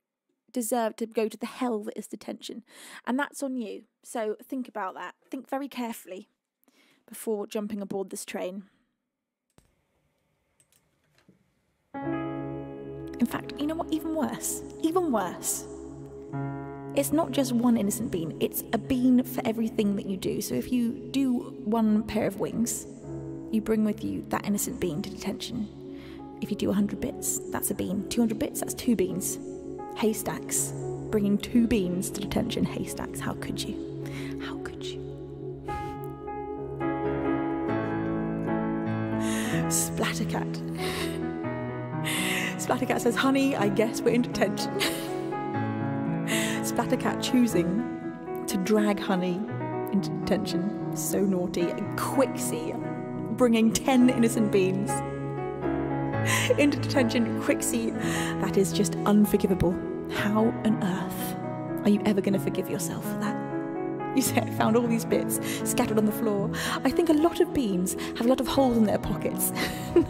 deserve to go to the hell that is detention. And that's on you. So think about that. Think very carefully before jumping aboard this train. In fact, you know what? Even worse. It's not just one innocent bean, it's a bean for everything that you do. So if you do one pair of wings, you bring with you that innocent bean to detention. If you do 100 bits, that's a bean. 200 bits, that's 2 beans. Haystacks. Bringing 2 beans to detention. Haystacks. How could you? How could you? Splattercat. Splattercat says, honey, I guess we're in detention. Splattercat choosing to drag Honey into detention. So naughty. And Quixie bringing 10 innocent beans into detention. Quixie, that is just unforgivable. How on earth are you ever going to forgive yourself for that? You say, I found all these bits scattered on the floor. I think a lot of beans have a lot of holes in their pockets.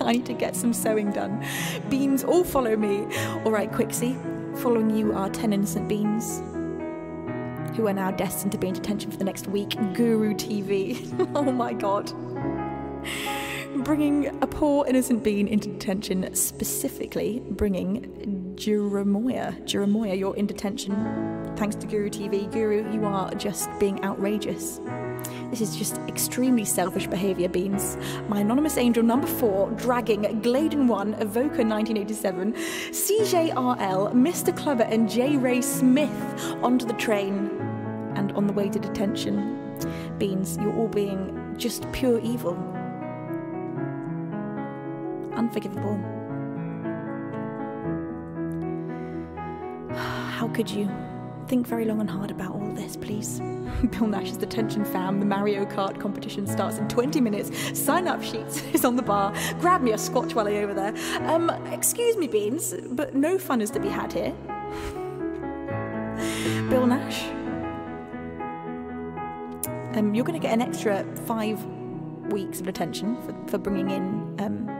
I need to get some sewing done. Beans, all follow me. All right, Quixie, following you are 10 innocent beans, who are now destined to be in detention for the next week. Guru TV. Oh my god. Bringing a poor innocent bean into detention, specifically bringing Jeremiah. Jeremiah, you're in detention thanks to Guru TV. Guru, you are just being outrageous. This is just extremely selfish behaviour, Beans. My anonymous angel number 4, dragging Gladen1, Evoker 1987, CJRL, Mr. Clubber and J. Ray Smith onto the train and on the way to detention. Beans, you're all being just pure evil. Unforgivable. How could you? Think very long and hard about all this, please. Bill Nash's detention fam. The Mario Kart competition starts in 20 minutes. Sign up sheets is on the bar. Grab me a scotch while over there. Excuse me, Beans, but no fun is to be had here. Bill Nash. You're going to get an extra 5 weeks of detention for bringing in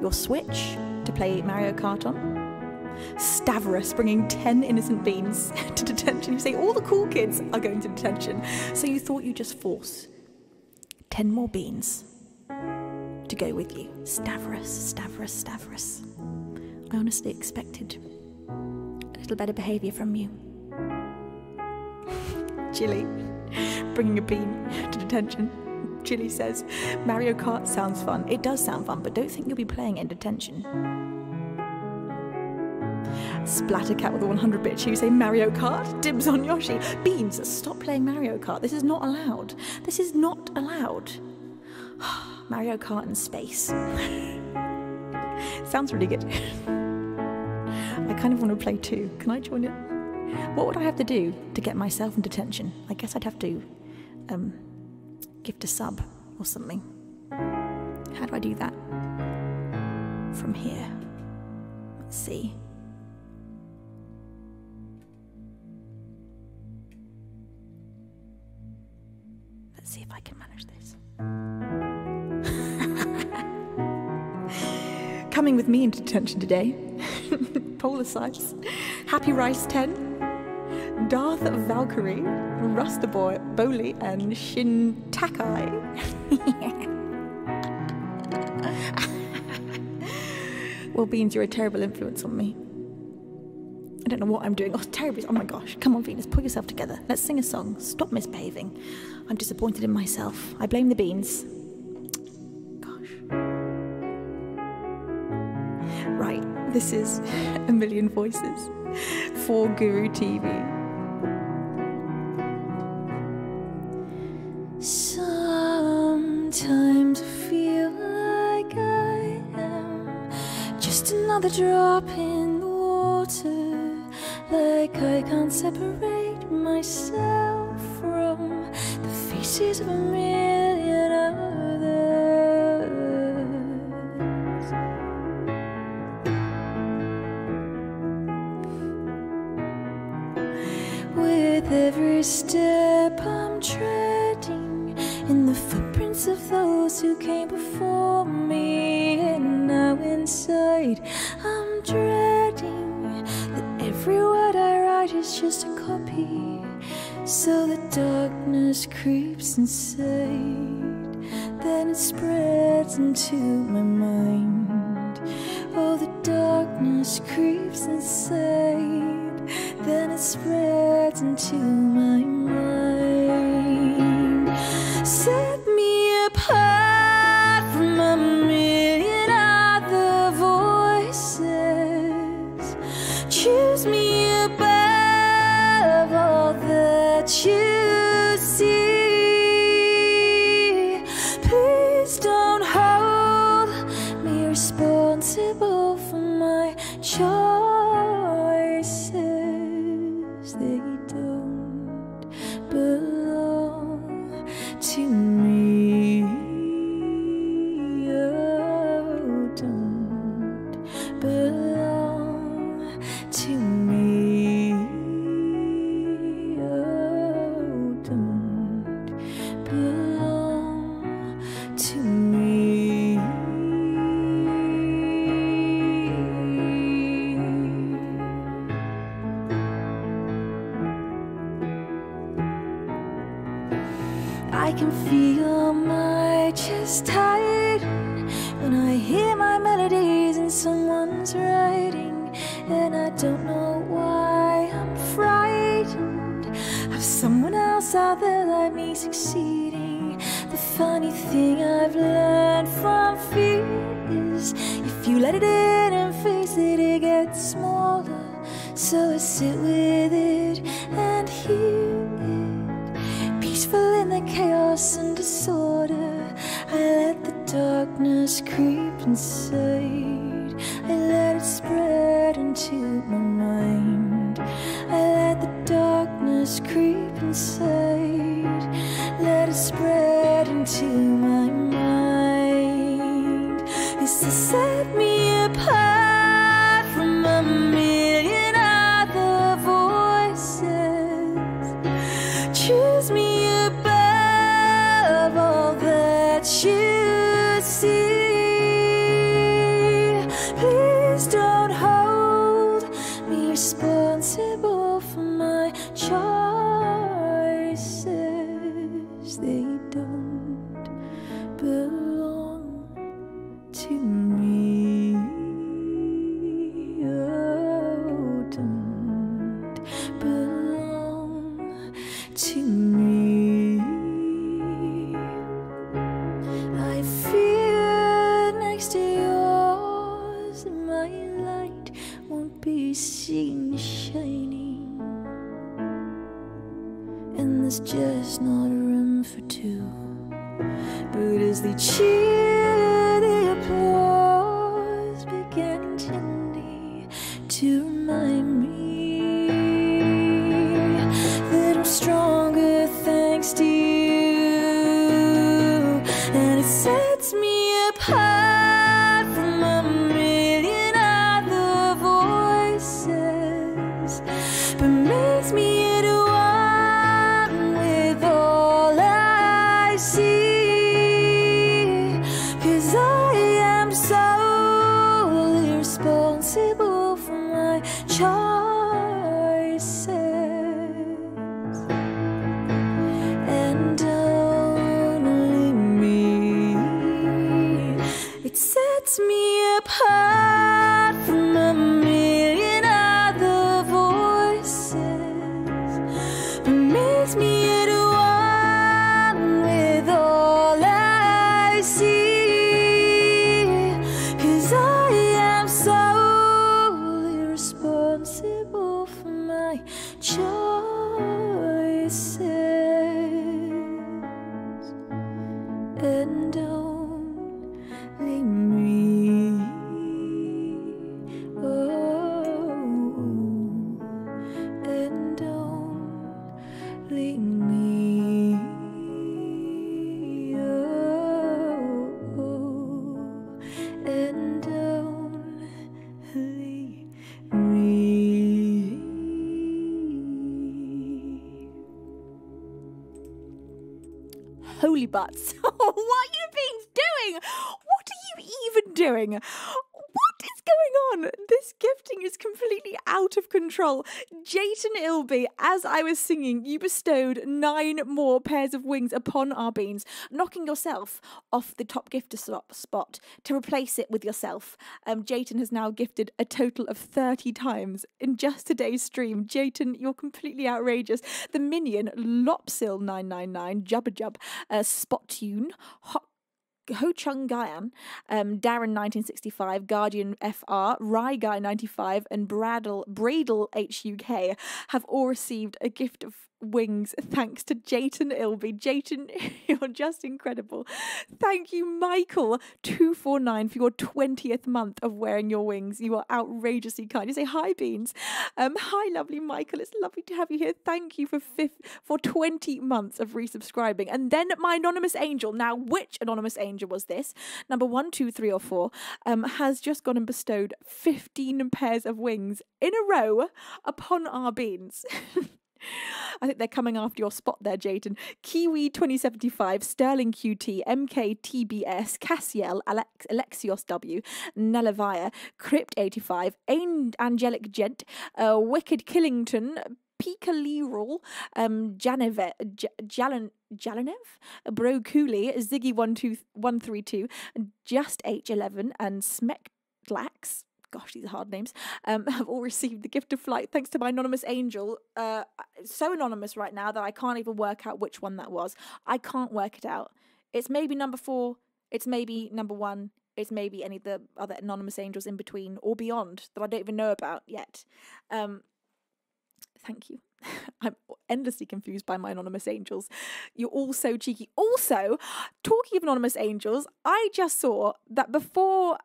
your Switch to play Mario Kart on. Stavros bringing 10 innocent beans to detention. You say all the cool kids are going to detention. So you thought you'd just force 10 more beans to go with you. Stavros, Stavros, Stavros. I honestly expected a little better behaviour from you. Chili, bringing a bean to detention. Chili says, Mario Kart sounds fun. It does sound fun, but don't think you'll be playing it in detention. Splattercat with a 100-bit chew say Mario Kart, dibs on Yoshi. Beans, stop playing Mario Kart. This is not allowed. This is not allowed. Mario Kart in space. Sounds really good. I kind of want to play too. Can I join it? What would I have to do to get myself in detention? I guess I'd have to gift a sub or something. How do I do that? From here. Let's see. Let's see if I can manage this. Coming with me into detention today. Polar size. Happy Rice 10. Darth Valkyrie, Rustaboy, Boli, and Shin Takai. Well, Beans, you're a terrible influence on me. I don't know what I'm doing. Oh, terribly. Oh my gosh. Come on, Venus, pull yourself together. Let's sing a song. Stop misbehaving. I'm disappointed in myself. I blame the beans. Gosh. Right, this is A Million Voices for Guru TV. Sometimes I feel like I am just another drop in the water, like I can't separate myself from the faces of a million others. With every step I'm treading in the footprints of those who came before me, and now inside I'm dreading that every word I write is just a copy. So the darkness creeps inside, then it spreads into my mind. Oh, the darkness creeps inside, then it spreads into my mind. Set me apart from a million other voices. Choose me above all that you see. Please don't hold me responsible for my choices. They don't belong to me. Oh, don't belong to me. Oh, don't belong to me. I can feel my chest tighten when I hear my melodies in someone's writing, and I don't know why I'm frightened of someone else out there like me succeeding. The funny thing I've learned from fear is if you let it in and face it, it gets smaller. So I sit with it and hear it, peaceful in the chaos and disorder. I let the darkness creep inside, I let it spread into my mind. I let the darkness creep inside, let it spread into my mind. It's to set me apart from a million other voices. Choose me above all that you see. Please don't hold But as they cheer, the applause began gently to remind me that I'm stronger thanks to you, and it sets me apart from a million other voices, but makes me into one with all I see, 'cause I am solely responsible for my choices, and only me. It sets me apart from a million other voices, but makes me into one with all I see, 'cause I am solely responsible for my choices, and only me. Oh, and only me. Oh, and only me. Holy butts. What are you beings doing? What are you even doing? What is going on? This gifting is completely out of control. Jayton Ilby, as I was singing, you bestowed 9 more pairs of wings upon our beans, knocking yourself off the top gifter spot to replace it with yourself. Jayton has now gifted a total of 30 times in just today's stream. Jayton, you're completely outrageous. The Minion, Lopsil999, Jubba Jub, Spot Tune, Ho Chung Gyan, Darren 1965, Guardian FR, Rye Guy 95, and Bradle HUK have all received a gift of wings thanks to Jayton Ilby. Jayton, you're just incredible. Thank you, Michael 249, for your 20th month of wearing your wings. You are outrageously kind. You say hi, Beans. Hi, lovely Michael. It's lovely to have you here. Thank you for 20 months of resubscribing. And then my anonymous angel. Now, which anonymous angel was this? Number 1, 2, 3, or 4 has just gone and bestowed 15 pairs of wings in a row upon our beans. I think they're coming after your spot there, Jayton. Kiwi 2075, Sterling QT, MK TBS, Cassiel, Alexios W, Nelevia, Crypt 85, Angelic Gent, Wicked Killington, Pika Leroy, Jalenev, Bro Cooley, Ziggy 132, Just H11, and Smecklax. Gosh, these are hard names, have all received the gift of flight thanks to my anonymous angel. So anonymous right now that I can't even work out which one that was. I can't work it out. It's maybe number 4, it's maybe number 1, it's maybe any of the other anonymous angels in between or beyond that I don't even know about yet. Thank you. I'm endlessly confused by my anonymous angels. You're all so cheeky. Also, talking of anonymous angels, I just saw that before...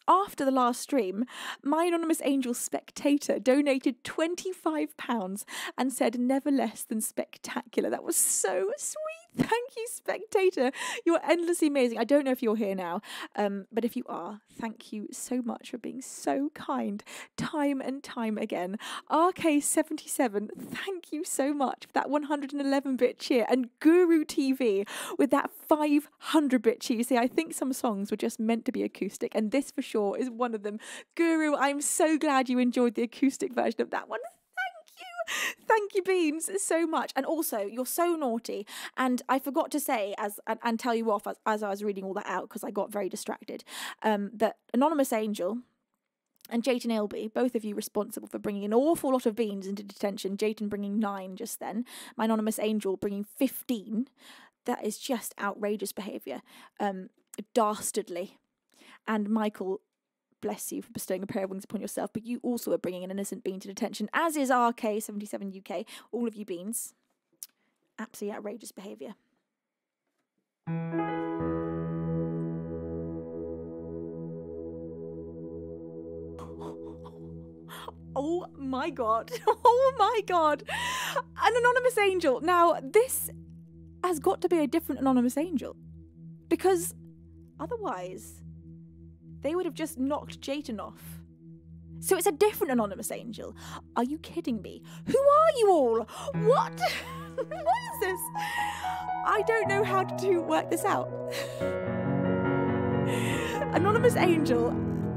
after the last stream, my anonymous angel Spectator donated £25 and said never less than spectacular. That was so sweet. Thank you, Spectator. You're endlessly amazing. I don't know if you're here now, but if you are, thank you so much for being so kind time and time again. RK77, thank you so much for that 111-bit cheer. And Guru TV with that 500-bit cheer. You see, I think some songs were just meant to be acoustic, and this for sure is one of them. Guru, I'm so glad you enjoyed the acoustic version of that one. Thank you, Beans, so much. And also, you're so naughty. And I forgot to say, and tell you off as I was reading all that out, because I got very distracted, that Anonymous Angel and Jayton Ilby, both of you responsible for bringing an awful lot of beans into detention. Jayton bringing 9 just then. My Anonymous Angel bringing 15. That is just outrageous behaviour. Dastardly. And Michael, bless you for bestowing a pair of wings upon yourself, but you also are bringing an innocent bean to detention, as is RK77 UK. All of you beans. Absolutely outrageous behaviour. Oh my God. Oh my God. An anonymous angel. Now, this has got to be a different anonymous angel. Because otherwise, they would have just knocked Jayton off. So it's a different anonymous angel. Are you kidding me? Who are you all? What? What is this? I don't know how to work this out. Anonymous angel,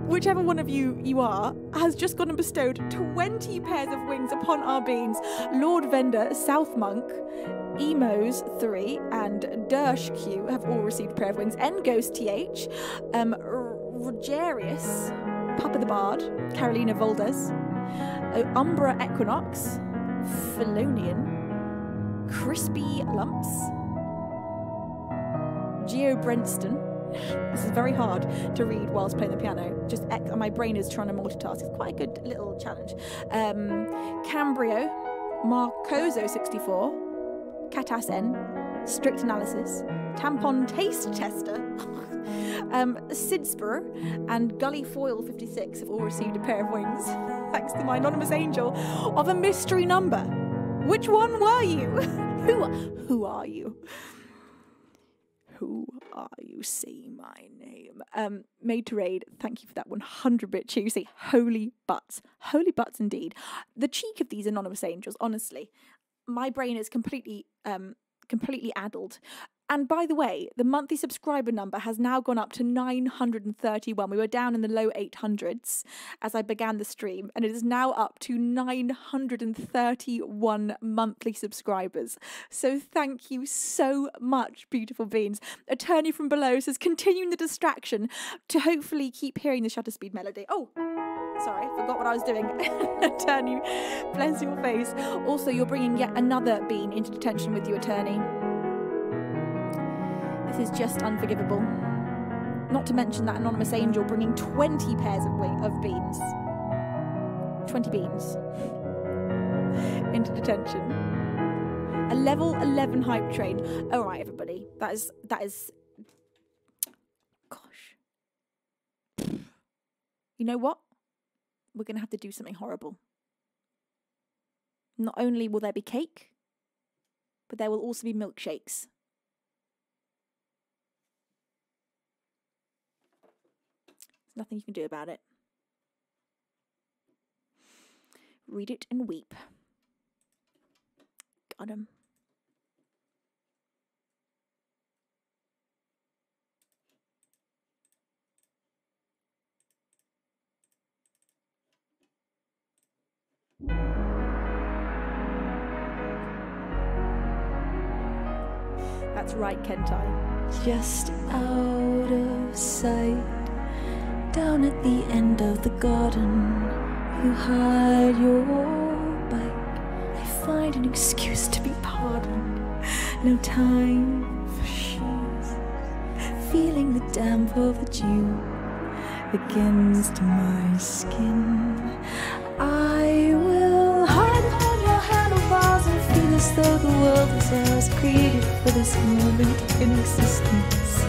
whichever one of you are, has just gone and bestowed 20 pairs of wings upon our beans. Lord Vender, South Monk, Emos 3 and Dersh Q have all received a pair of wings. Nghost TH, Rogerius, Papa the Bard, Carolina Voldes, Umbra Equinox, Felonian, Crispy Lumps, Geo Brenston. This is very hard to read whilst playing the piano. My brain is trying to multitask. It's quite a good little challenge. Cambrio, Marcoso 64, Catas N, Strict Analysis, Tampon Taste Tester, Sidspur, and Gully Foil 56 have all received a pair of wings, thanks to my anonymous angel of a mystery number. Which one were you? Who are you? Who are you? Say my name. Made to Raid, thank you for that 100-bit cheer. You say holy butts indeed. The cheek of these anonymous angels, honestly, my brain is completely addled. And by the way, the monthly subscriber number has now gone up to 931. We were down in the low 800s as I began the stream, and it is now up to 931 monthly subscribers. So thank you so much, beautiful beings. Attorney from below says, continuing the distraction to hopefully keep hearing the shutter speed melody. Oh, sorry, forgot what I was doing. Attorney, bless your face. Also, you're bringing yet another bean into detention with you, Attorney. This is just unforgivable. Not to mention that anonymous angel bringing 20 pairs of beans. 20 beans. Into detention. A level 11 hype train. All right, everybody. That is... Gosh. You know what? We're going to have to do something horrible. Not only will there be cake, but there will also be milkshakes. Nothing you can do about it. Read it and weep. Got him. That's right, Kentai. Just out of sight, down at the end of the garden, you hide your bike. I find an excuse to be pardoned. No time for shoes. Feeling the damp of the dew against my skin. I will hide behind your handlebars and feel as though the world was ours, created for this moment in existence.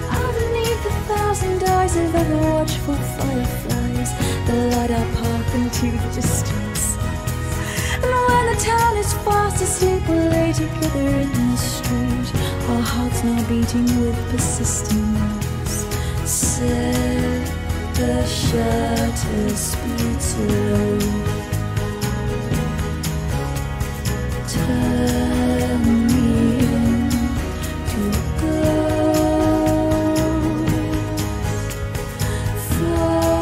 Underneath 1,000 eyes of ever watchful fireflies that light our path into the distance. And when the town is fast asleep, we'll lay together in the street, our hearts now beating with persistence. Set the shutter speed slow. Turn me into a ghost.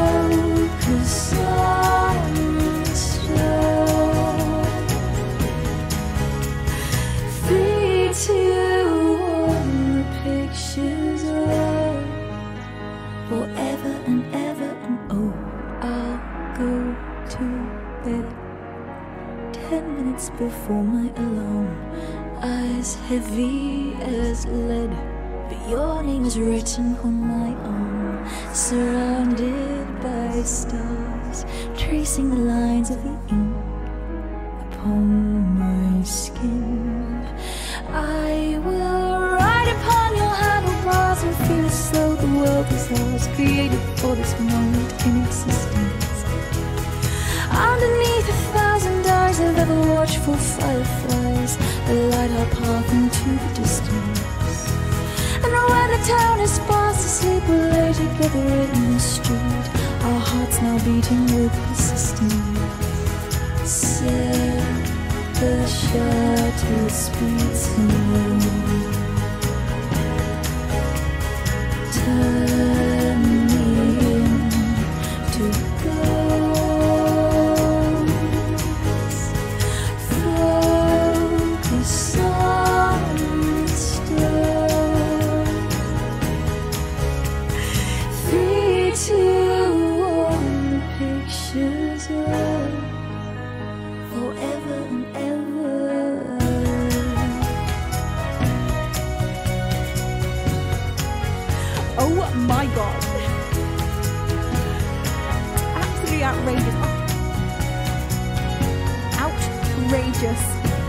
Focus on the stone. 3, 2, 1, the pictures are forever and ever, and oh, I'll go to bed 10 minutes before my alarm, eyes heavy as lead, but your name is written on my arm, surrounded by stars, tracing the lines of the ink upon my skin. I will ride upon your handlebars and feel as though the world is ours, created for this moment in existence. beautiful fireflies light our path into the distance. And when the town is fast asleep, we'll lay together in the street, our hearts now beating with persistence. Set the shuttle speeds alone. Turn me into ghosts. Focus on the stars. 3, 2, 1. Pictures of forever and ever. Oh my god. Absolutely outrageous. Outrageous.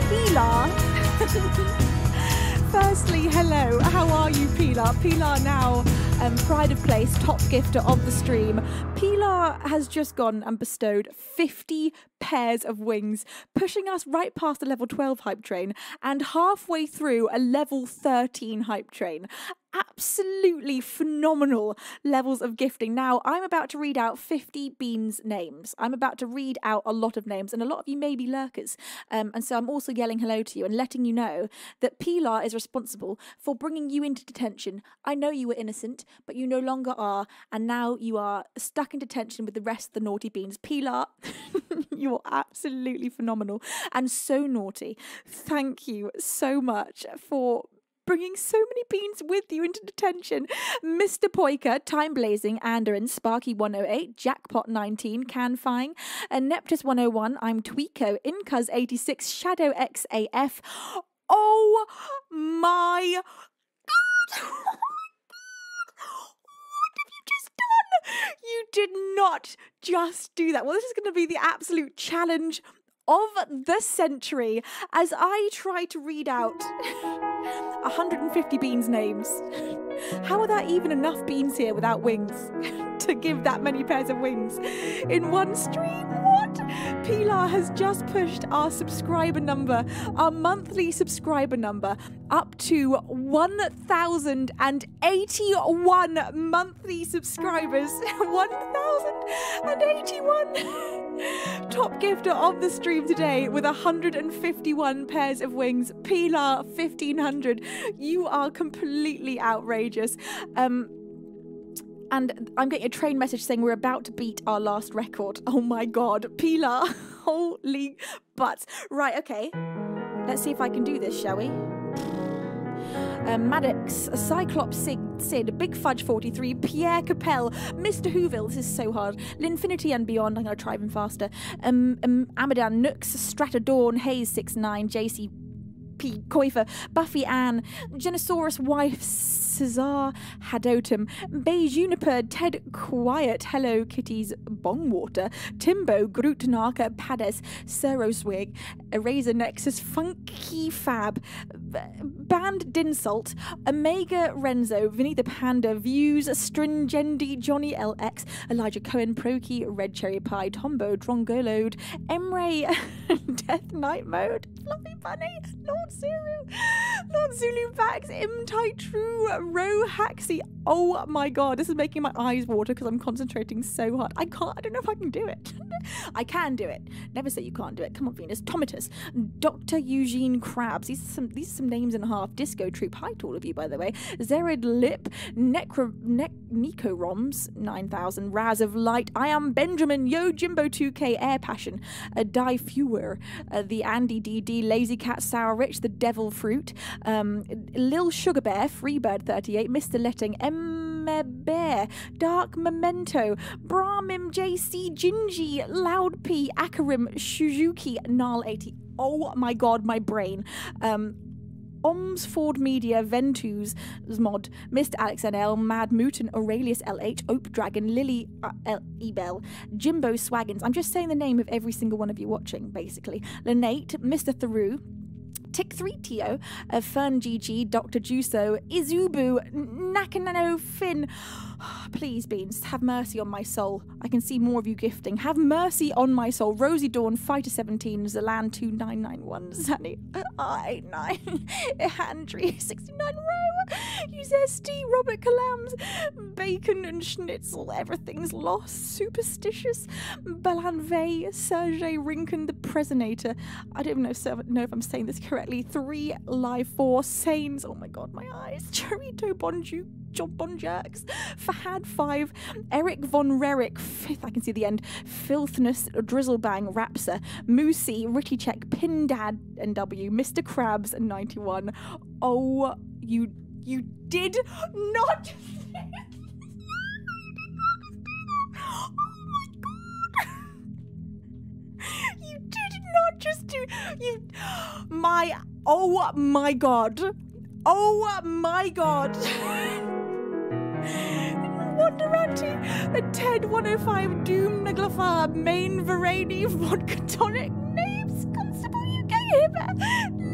Pilar. Firstly, hello. How are you, Pilar? Pilar now pride of place, top gifter of the stream. Pilar has just gone and bestowed 50 pairs of wings, pushing us right past the level 12 hype train and halfway through a level 13 hype train. Absolutely phenomenal levels of gifting. Now, I'm about to read out 50 beans names. I'm about to read out a lot of names, and a lot of you may be lurkers. And so I'm also yelling hello to you and letting you know that Pilar is responsible for bringing you into detention. I know you were innocent, but you no longer are, and now you are stuck in detention with the rest of the naughty beans. Pilar, you're absolutely phenomenal and so naughty. Thank you so much for bringing so many beans with you into detention. Mr. Poika, Time Blazing, Andarin, Sparky 108, Jackpot 19, Canfying, Neptus 101, I'm Tweeko, Incuz 86, Shadow XAF. Oh my god! What have you just done? You did not just do that. Well, this is going to be the absolute challenge of the century as I try to read out 150 beans names. How are there even enough beans here without wings to give that many pairs of wings in one stream? What? Pilar has just pushed our subscriber number, our monthly subscriber number, up to 1,081 monthly subscribers. 1,081. Top gifter of the stream today with 151 pairs of wings. Pilar 1,500. You are completely outrageous. And I'm getting a train message saying we're about to beat our last record. Oh my god, Pilar. Holy butts. Right, okay. Let's see if I can do this, shall we? Maddox, Cyclops Sid, Big Fudge 43, Pierre Capel, Mr. Whoville, this is so hard, Linfinity and Beyond, I'm going to try even faster, Amadan Nooks, Stratadawn, Hayes 69, JC P. Coifer, Buffy Ann, Genosaurus Wife, Cesar Hadotum, Beige Juniper, Ted Quiet, Hello Kitties, Bongwater, Timbo, Groot Narka, Pades, Seroswig, Eraser Nexus, Funky Fab, Band Dinsalt, Omega Renzo, Vinny the Panda, Views, Stringendi, Johnny LX, Elijah Cohen, Proki, Red Cherry Pie, Tombo, Drongolode, Emre, Death Night Mode, Fluffy Bunny, Lord Zulu Bax, Imtai True, Ro Haxi. Oh my god, this is making my eyes water because I'm concentrating so hard. I don't know if I can do it. I can do it. Never say you can't do it. Come on, Venus. Tomatus, Dr. Eugene Krabs. These are some names and a half. Disco Troop. Hi to all of you, by the way. Zerid Lip, Nico Roms, 9,000. Raz of Light. I am Benjamin. Yo Jimbo 2K. Air Passion. Die Fewer. The Andy DD. Lazy Cat. Sour Rich. The Devil Fruit. Lil Sugar Bear. Freebird 38. Mr. Letting. Bear, Dark Memento, Brahmim JC, Gingy, Loud P, Akarim, Shuzuki, Nal 80. Oh my god, my brain. Oms Ford Media, Ventus Mod, Mr. Alex NL, Mad Mutant, Aurelius LH, Ope Dragon, Lily Ebel, Jimbo Swaggins. I'm just saying the name of every single one of you watching, basically. Lynate, Mr. Theroux, Tick3Tio, Fern GG, Dr. Juso, Izubu, Nakanano Finn. Please, Beans, have mercy on my soul. I can see more of you gifting. Have mercy on my soul. Rosie Dawn, Fighter 17, Zalan 2991, Zanny 89, Handry 69 Row, Uzesti, Robert Calams, Bacon and Schnitzel, Everything's Lost, Superstitious, Balanvey, Sergey Rinken, the Presonator. I don't know if I'm saying this correctly. 3 Live 4, Sanes, oh my god, my eyes, Chorito Bonju, John Bonjerks, Fahad 5, Eric Von Rerick 5th, I can see the end, Filthness, Drizzlebang, Rapsa, Moosey, Rittycheck, Pindad NW, Mr. Krabs 91. Oh, you did not. Oh my god. You did not just do oh my god. Oh my god. Wonderanti, the Ted 105, Doom Naglafar, Main Varani, Vodka Tonic, Names, Constable UK Hipper,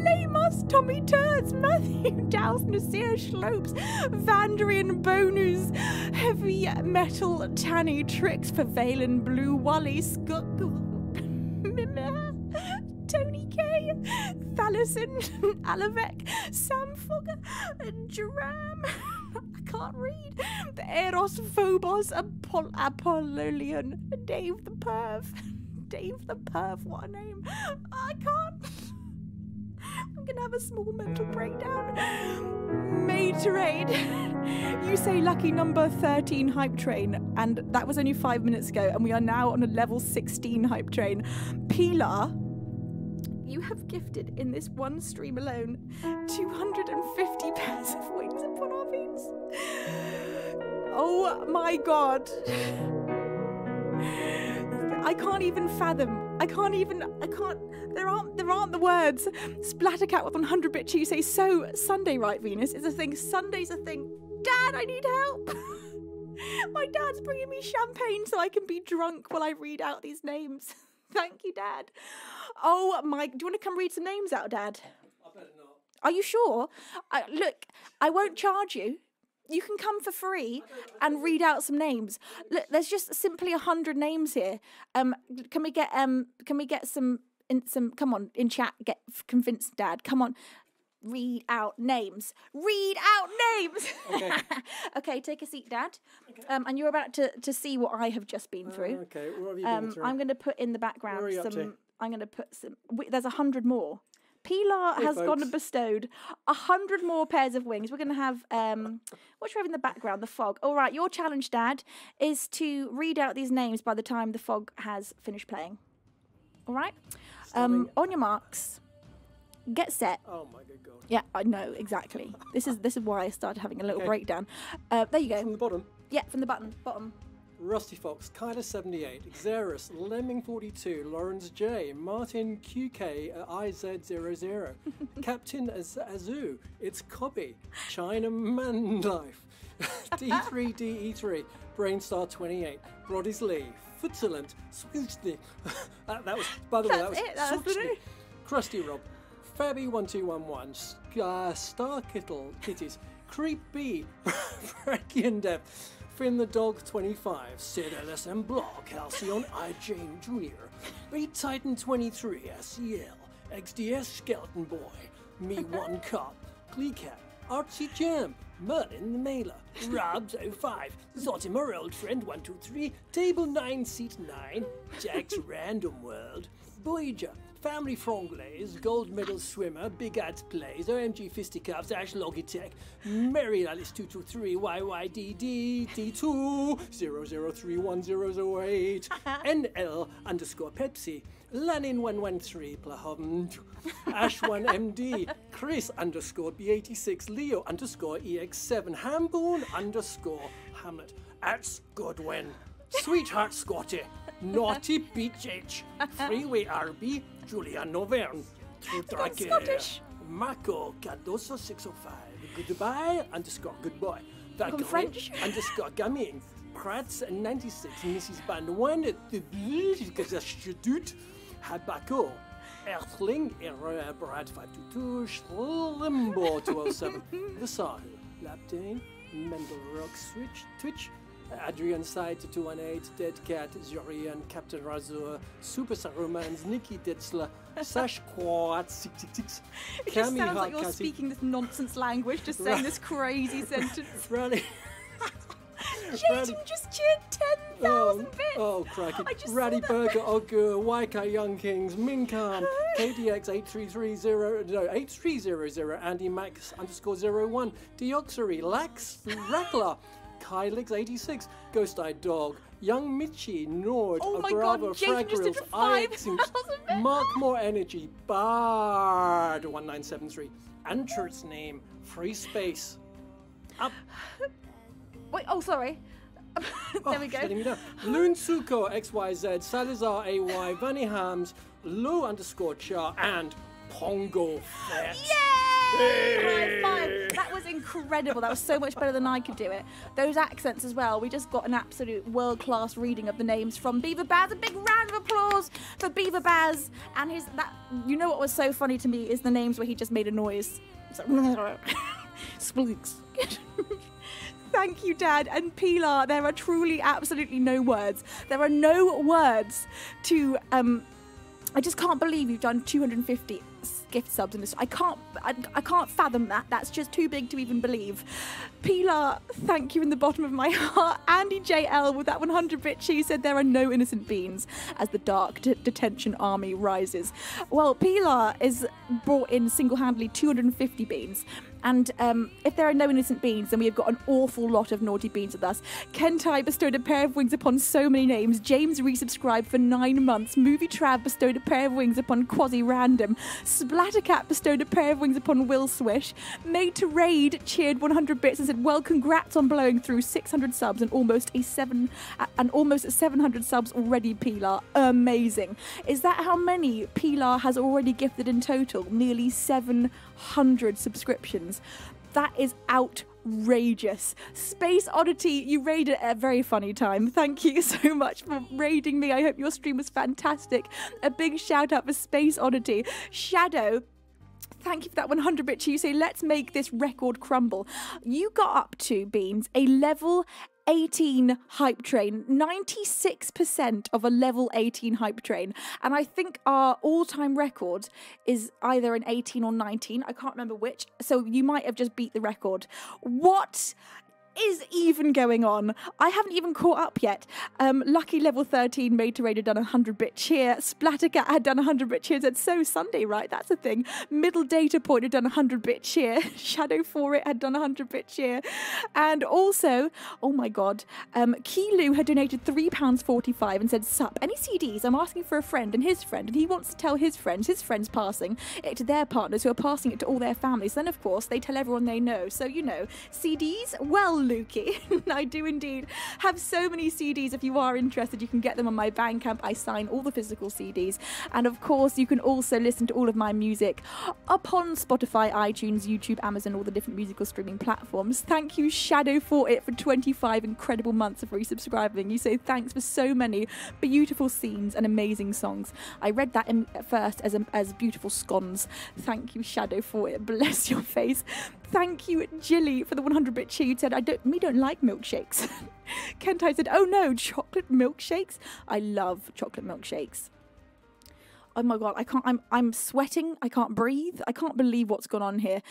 Lamos, Tommy Turds, Matthew Douse, Nasir Schlopes, Vandrian Bonus, Heavy Metal, Tanny Tricks, Pavalen Blue, Wally, Scott, Tony K, Thalison, Alavec, Sam Fogger, Jeram. I can't read. The Eros Phobos, Apollonian, Dave the Perv. Dave the Perv, what a name. I can't. I'm gonna have a small mental breakdown. Materade. You say lucky number 13 hype train, and that was only 5 minutes ago, and we are now on a level 16 hype train. Pilar, you have gifted in this one stream alone 250 pairs of wings upon our beans. Oh my god. I can't even fathom. There aren't the words. Splattercat with 100-bit you say, so Sunday, right, Venus? Is a thing. Sunday's a thing. Dad, I need help. My dad's bringing me champagne so I can be drunk while I read out these names. Thank you, Dad. Oh my, do you want to come read some names out, Dad? I better not. Are you sure? Look, I won't charge you. You can come for free and read out some names. Look, there's just simply 100 names here. Can we get some come on, in chat, convince Dad. Come on. Read out names. Read out names. Okay. Okay, take a seat, Dad. Okay. And you're about to see what I have just been through. Okay, what have you been through? I'm going to put in the background Where are you up to? I'm going to put some. There's 100 more. Pilar has gone and bestowed 100 more pairs of wings. We're going to have, what should we have in the background? The fog. All right, your challenge, Dad, is to read out these names by the time the fog has finished playing. All right? On your marks, get set. Oh my good God. Yeah, I know, exactly. This is why I started having a little breakdown. There you go. From the bottom. Yeah, from the bottom. Rusty Fox, Kyler 78, Xerus, Lemming 42, Lawrence J, Martin QK, IZ00, Captain Azu, It's Cobby, China Man Life, D3DE3, Brainstar 28, Brodys Lee, Futsalent, Swizny. That was, by the way, that was Swizny. Krusty Rob, Fabby 1211, Star Kittle, Kitties, Creep B, Frankian Dev, Finn the Dog 25, Sid LSM Block, Halcyon I Jane Dreer, Beat Titan 23, SEL, XDS Skeleton Boy, Me One Cop, Gleecat, Artsy Jam, Merlin the Mailer, Robs 05, Zotimer Old Friend 123, Table 9 Seat 9, Jack's Random World, Voyager, Family Franglaise, Gold Medal Swimmer, Big Ads Plays, OMG Fisticuffs, Ash Logitech, Mary Alice 223, YYDD, D2, 00310008, NL _ Pepsi, Lanin 113, Plahom, Ash 1MD, Chris _ B86, Leo _ EX7, Hambourne _ Hamlet, Ats Godwin, Sweetheart Scotty, Naughty Beach H, Freeway RB, Julian Novern, Scottish. Marco Cardoso 605, Goodbye _ Good Boy, Valkyrie French. _ Gaming, Kratz 96, Mrs. Band 1, Habako, Earthling, Brad 522, Schlimbo 207, The Sahu, Lapdane, Mendel Rock Twitch, Adrian Side 218, Dead Cat, Zurian, Captain Razor, Super Sarumans, Nikki Ditzler, Sash Quad 666, It just sounds like you're speaking this nonsense language, just saying this crazy sentence. Rally. Jason just cheered 10,000 bits. Oh, crikey. I just Raddy saw that. Burger, Ogur, Waika Young Kings, Minkam, KDX 8300, Andy Max _01, Deoxery, Lax, Rackler, Kylix 86, Ghost Eyed Dog, Young Michi, Nord, Oh my Bravo, God, Jason just did Fragrills, 5,000 bits. Mark More Energy, Bard 1973, Anturt's Name, Free Space. Up. Wait, oh, sorry. There we go. Letting me down. Loonsuko XYZ, Salazar AY, Vanny Hams, Lou _Char, and Pongo Fett. Yay! High five. That was incredible. That was so much better than I could do it. Those accents as well. We just got an absolute world-class reading of the names from Beaver Baz. A big round of applause for Beaver Baz. And you know what was so funny to me is the names where he just made a noise. It's like, Splinks. Thank you, Dad. And Pilar, there are truly absolutely no words. There are no words to I just can't believe you've done 250 gift subs in this. I can't fathom that. That's just too big to even believe. Pilar, thank you in the bottom of my heart. Andy JL with that 100-bit cheese said there are no innocent beans as the dark detention army rises. Well, Pilar is brought in single-handedly 250 beans. And if there are no innocent beans, then we have got an awful lot of naughty beans with us. Kentai bestowed a pair of wings upon so many names. James resubscribed for 9 months. Movie Trav bestowed a pair of wings upon Quasi Random. Splattercat bestowed a pair of wings upon Will Swish. Made to Raid cheered 100 bits and said, well, congrats on blowing through 600 subs and almost 700 subs already, Pilar. Amazing. Is that how many Pilar has already gifted in total? Nearly 700 subscriptions. That is outrageous. Space Oddity, you raided at a very funny time. Thank you so much for raiding me. I hope your stream was fantastic. A big shout out for Space Oddity. Shadow, thank you for that 100-bit cheese. You say, let's make this record crumble. You got up to, Beans, a level 18 hype train, 96% of a level 18 hype train. And I think our all-time record is either an 18 or 19. I can't remember which. So you might have just beat the record. What is even going on? I haven't even caught up yet. Lucky level 13 made to raid had done 100-bit cheer. Splattercat had done 100-bit cheer. Said so Sunday, right? That's a thing. Middle data point had done 100-bit cheer. Shadow for it had done 100-bit cheer. And also, oh my god, Kilu had donated £3.45 and said, sup, any CDs? I'm asking for a friend and his friend, and he wants to tell his friends passing it to their partners who are passing it to all their families. Then of course they tell everyone they know. So you know, CDs, well, Lukey. I do indeed have so many CDs. If you are interested, you can get them on my Bandcamp. I sign all the physical CDs. And of course, you can also listen to all of my music upon Spotify, iTunes, YouTube, Amazon, all the different musical streaming platforms. Thank you, Shadow for it, for 25 incredible months of resubscribing. You say thanks for so many beautiful scenes and amazing songs. I read that at first as beautiful scones. Thank you, Shadow for it. Bless your face. Thank you, Jilly, for the 100-bit cheer. You said, I don't like milkshakes. Kentai said, oh no, chocolate milkshakes? I love chocolate milkshakes. Oh my god, I'm sweating. I can't breathe. I can't believe what's gone on here.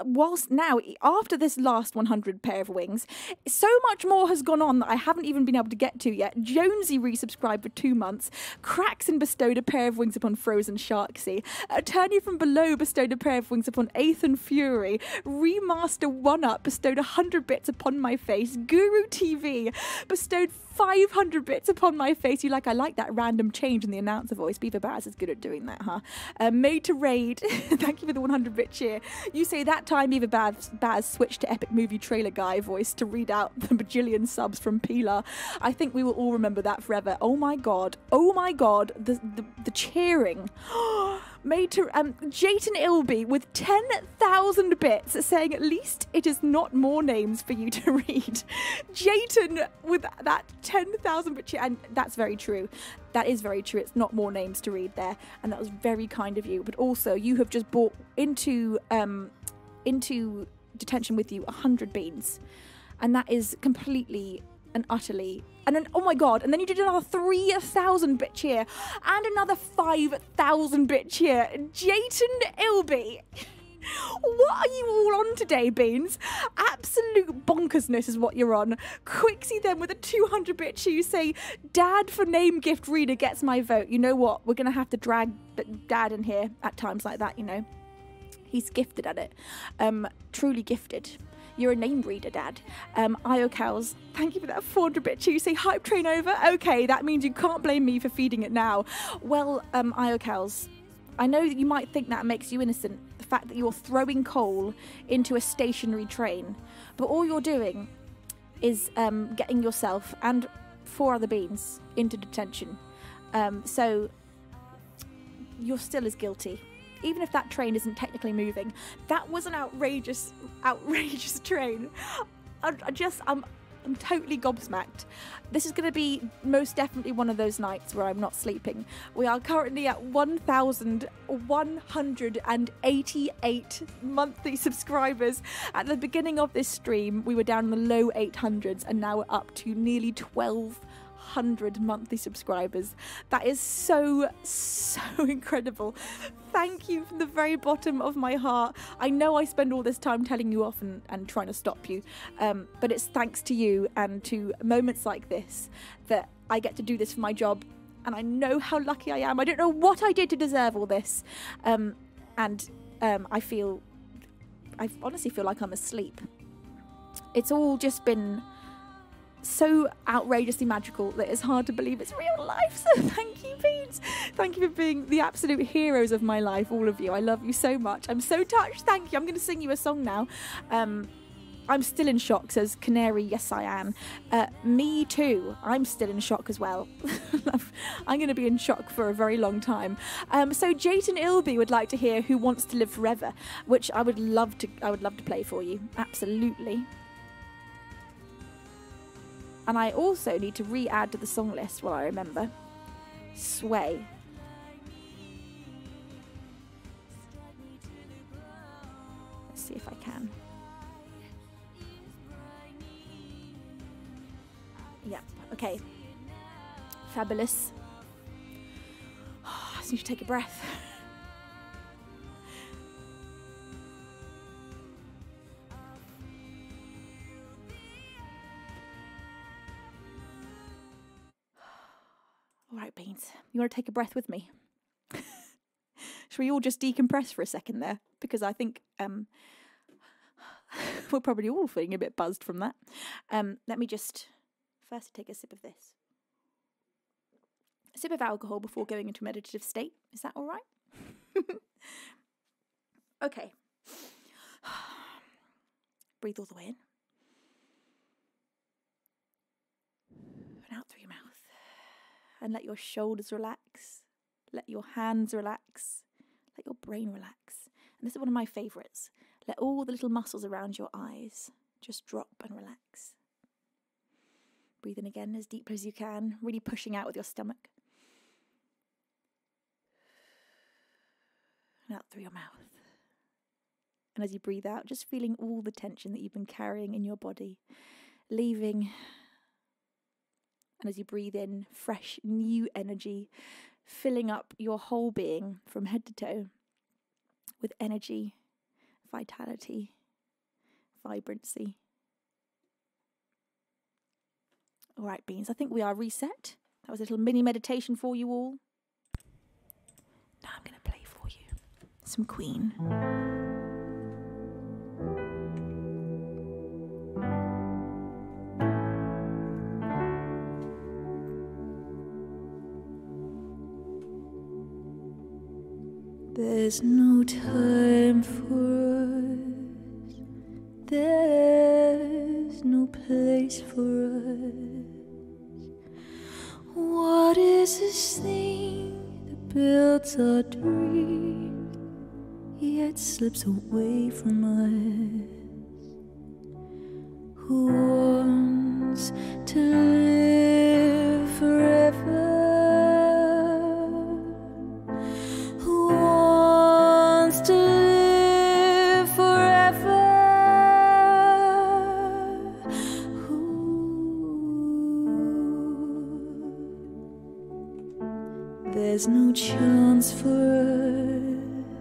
Whilst now, after this last 100 pair of wings, so much more has gone on that I haven't even been able to get to yet. Jonesy resubscribed for 2 months. Craxon bestowed a pair of wings upon Frozen Sharksy. Attorney from Below bestowed a pair of wings upon Athan Fury. Remaster 1-Up bestowed 100 bits upon my face. Guru TV bestowed 500 bits upon my face. I like that random change in the announcer voice. Beaver Baz is good at doing that, huh? Made to Raid, thank you for the 100-bit cheer. You say that time Beaver Baz switched to Epic Movie Trailer Guy voice to read out the bajillion subs from Pilar. I think we will all remember that forever. Oh my god, the cheering. made to Jayton Ilby with 10,000 bits saying at least it is not more names for you to read. Jayton with that 10,000 bit, and that's very true. That is very true. It's not more names to read there, and that was very kind of you. But also, you have just brought into detention with you 100 beans, and that is completely and utterly. And then, oh my god, and then you did another 3,000 bit cheer and another 5,000 bit cheer. Jayton Ilby, what are you all on today, Beans? Absolute bonkersness is what you're on. Quixie then with a 200 bit cheer, you say, Dad for name gift reader gets my vote. You know what? We're going to have to drag Dad in here at times like that, you know. He's gifted at it. Truly gifted. You're a name reader, Dad. Io Cows, thank you for that 400-bit cheer. You say hype train over? Okay, that means you can't blame me for feeding it now. Well, Io Cows, I know that you might think that makes you innocent, the fact that you're throwing coal into a stationary train, but all you're doing is getting yourself and 4 other beans into detention. So you're still as guilty. Even if that train isn't technically moving, that was an outrageous train. I'm totally gobsmacked. This is going to be most definitely one of those nights where I'm not sleeping. We are currently at 1,188 monthly subscribers. At the beginning of this stream, we were down in the low 800s, and now we're up to nearly 1,200 monthly subscribers. That is so incredible. Thank you from the very bottom of my heart. I know I spend all this time telling you off and trying to stop you, but it's thanks to you and to moments like this that I get to do this for my job, and I know how lucky I am. I don't know what I did to deserve all this, I honestly feel like I'm asleep. It's all just been so outrageously magical that it's hard to believe it's real life. So thank you, Beans. Thank you for being the absolute heroes of my life, all of you. I love you so much. I'm so touched. Thank you. I'm going to sing you a song now. I'm still in shock, says Canary. Yes, I am. Me too. I'm still in shock as well. I'm going to be in shock for a very long time. So Jayton Ilby would like to hear Who Wants to Live Forever, which I would love to play for you. Absolutely. And I also need to re-add to the song list while I remember. Sway. Let's see if I can. Yep, okay. Fabulous. I just need to take a breath. All right, Beans, you want to take a breath with me? Should we all just decompress for a second there? Because I think we're probably all feeling a bit buzzed from that. Let me just first take a sip of this. A sip of alcohol before going into a meditative state. Is that all right? Okay. Breathe all the way in. And out through your mouth. And let your shoulders relax, let your hands relax, let your brain relax. And this is one of my favourites. Let all the little muscles around your eyes just drop and relax. Breathe in again as deep as you can, really pushing out with your stomach. And out through your mouth. And as you breathe out, just feeling all the tension that you've been carrying in your body, leaving. And as you breathe in, fresh, new energy, filling up your whole being from head to toe with energy, vitality, vibrancy. All right, Beans, I think we are reset. That was a little mini meditation for you all. Now I'm going to play for you some Queen. There's no time for us, there's no place for us. What is this thing that builds our dream, yet slips away from us. Who wants to live forever? Who wants to live forever? Who? There's no chance for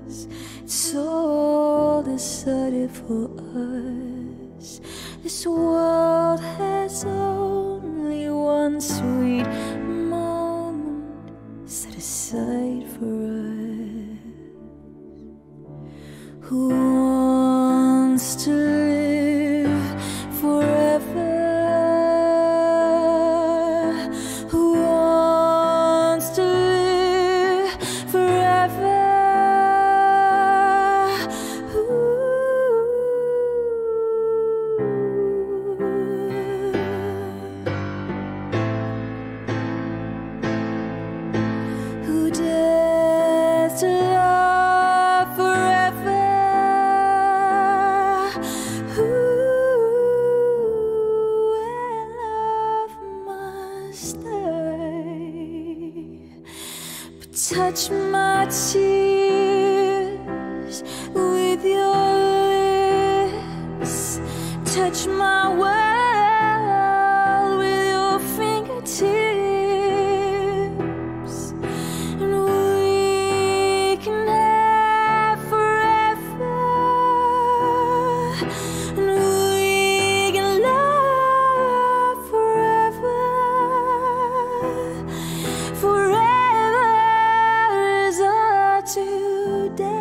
us. It's all decided for us. This world has only one sweet moment set aside for us. Who wants to live forever? Who wants to live forever? Who dares to love forever? Who where love must stay? But touch my tears with your lips. Touch my world with your fingertips. And we can have forever. And we can love forever. Forever is our today.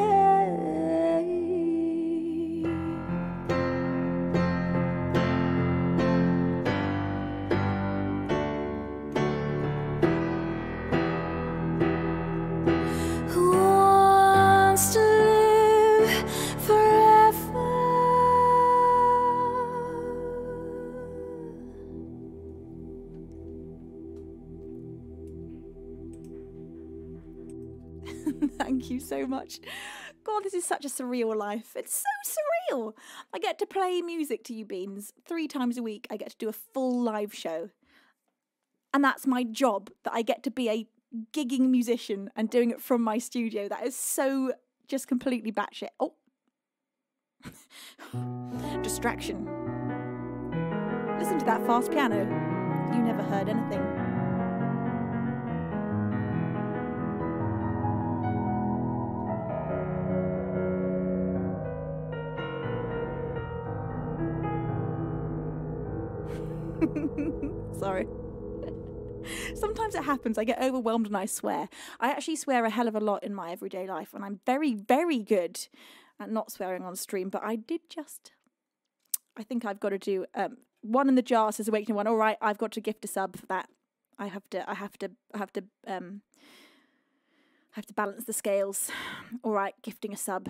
Who wants to live forever? Thank you so much. God, this is such a surreal life. It's so surreal. I get to play music to you beans 3 times a week. I get to do a full live show. And that's my job, that I get to be a gigging musician and doing it from my studio. That is so just completely batshit. Oh. Distraction. Listen to that fast piano. You never heard anything. Sorry. Sometimes it happens. I get overwhelmed and I swear. I actually swear a hell of a lot in my everyday life, and I'm very, very good at not swearing on stream. But I think I've got to do one in the jar says awakening one. All right, I've got to gift a sub for that. I have to balance the scales. All right, gifting a sub.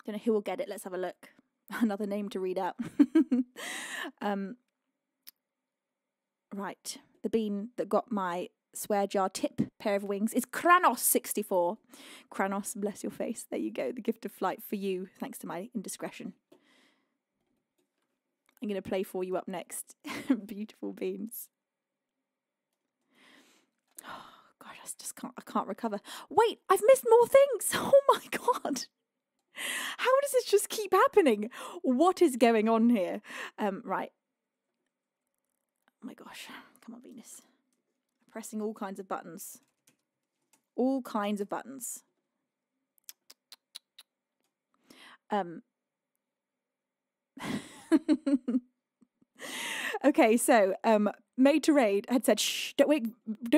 Don't know who will get it. Let's have a look. Another name to read out. Right, the bean that got my swear jar tip pair of wings is Kranos64. Kranos, bless your face. There you go. The gift of flight for you, thanks to my indiscretion. I'm going to play for you up next. Beautiful beans. Oh, God, I can't recover. Wait, I've missed more things. Oh my God. How does this just keep happening? What is going on here? Right. Oh my gosh. Come on, Venus. Pressing all kinds of buttons. All kinds of buttons. Okay, so Made to Raid had said, "Shh, don't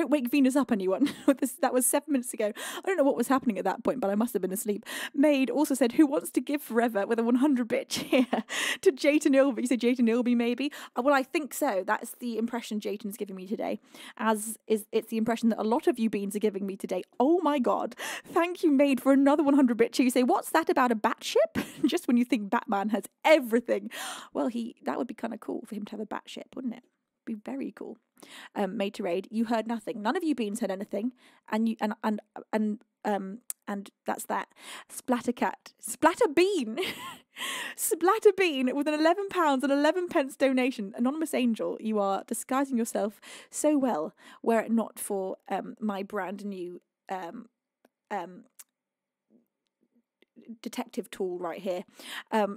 wake Venus up, anyone." That was 7 minutes ago. I don't know what was happening at that point, but I must have been asleep. Made also said, "Who wants to give forever?" with a 100-bit cheer to Jayton Ilby. You said Jayton Ilby, maybe? Well, I think so. That's the impression Jayton's giving me today, it's the impression that a lot of you beans are giving me today. Oh my God! Thank you, Made, for another 100-bit cheer. You say, "What's that about a bat ship?" Just when you think Batman has everything. Well, that would be kind of cool for him to have a bat ship, wouldn't it? Be very cool. made to raid. You heard nothing. None of you beans heard anything, and that's that. Splatterbean, Splatterbean with an £11 and 11 pence donation. Anonymous Angel, you are disguising yourself so well. Were it not for my brand new detective tool right here.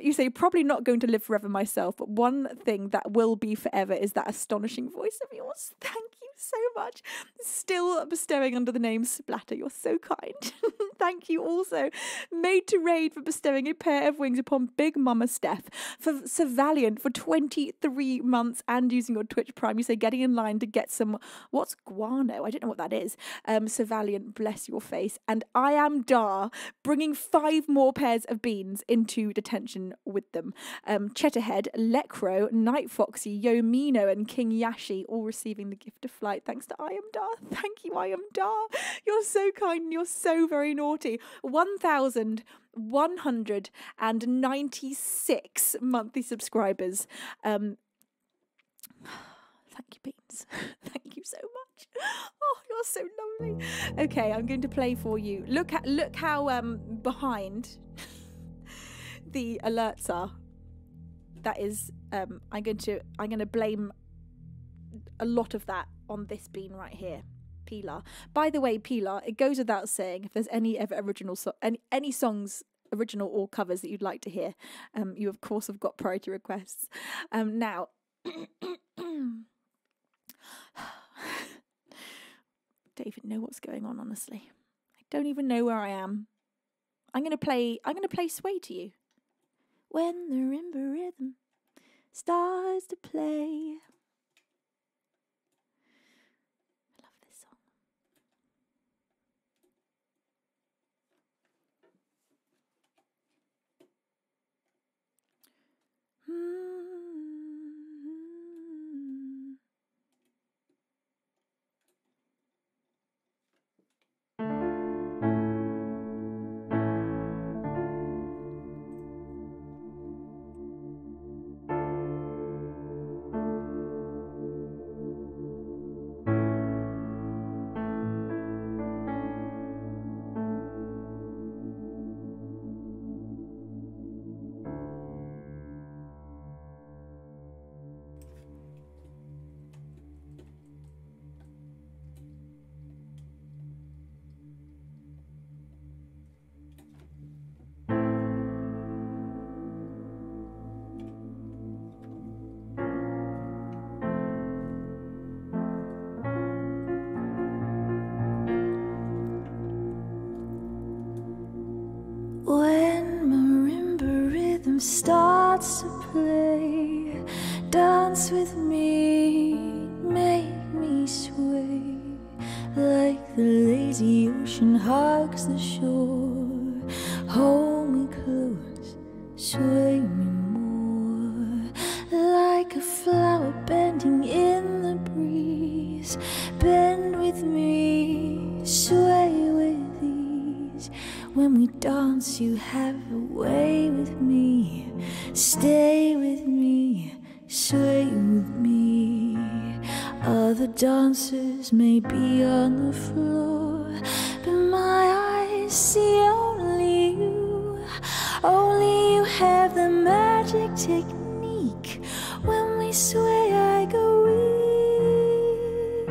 You say, probably not going to live forever myself, but one thing that will be forever is that astonishing voice of yours. Thank you so much. Still bestowing under the name Splatter. You're so kind. Thank you also, Made to Raid, for bestowing a pair of wings upon Big Mama Steph, for Sir Valiant for 23 months and using your Twitch Prime. You say, getting in line to get some, what's guano? I don't know what that is. Sir Valiant, bless your face. And I Am Dar, bringing 5 more pairs of beans into detention with them. Chetterhead, Lecro, Night Foxy, Yomino and King Yashi all receiving the gift of flight thanks to I Am Dar. Thank you, I Am Dar. You're so kind and you're so very naughty. 1,196 monthly subscribers. Thank you, Beans. Thank you so much. Oh, you're so lovely. Okay, I'm going to play for you. Look how behind the alerts are. That is, I'm going to blame a lot of that on this bean right here, Pilar. By the way, Pilar, it goes without saying, if there's any ever original any songs, original or covers, that you'd like to hear, you of course have got priority requests. Now. Don't even know what's going on, honestly. I don't even know where I am. I'm gonna play Sway to you. When the marimba rhythm starts to play. I love this song. When marimba rhythm starts to play, dance with me, make me sway, like the lazy ocean hugs the shore. Hold me close, sway me more, like a flower bending in the breeze. Bend with me, sway with ease. When we dance, you have a way with me. Stay with me, sway with me. Other dancers may be on the floor, but my eyes see only you. Only you have the magic technique. When we sway, I go weak.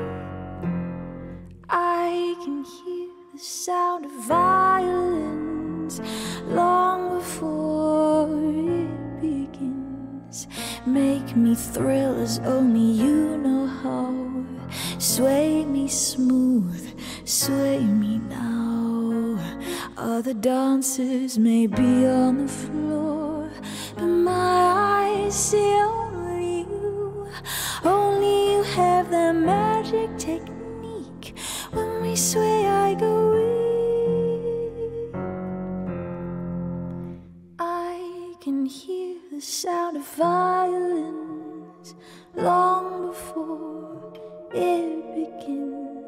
I can hear the sound of violins long before it begins. Make me thrill as only you know how. Sway me smooth, sway me now. Other dancers may be on the floor, but my eyes see only you. Only you have that magic technique. When we sway, I go weak. I can hear the sound of violins long before it begins.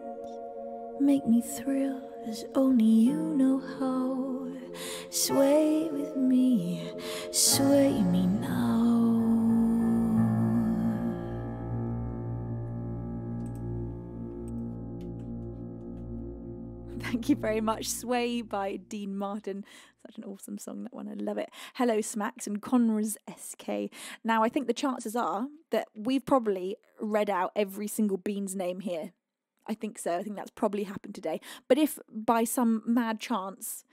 Make me thrill as only you know how. Sway with me, sway me now. Thank you very much. Sway by Dean Martin. Such an awesome song, that one. I love it. Hello, Smacks and Conras SK. Now, I think the chances are that we've probably read out every single Beans name here. I think so. I think that's probably happened today. But if by some mad chance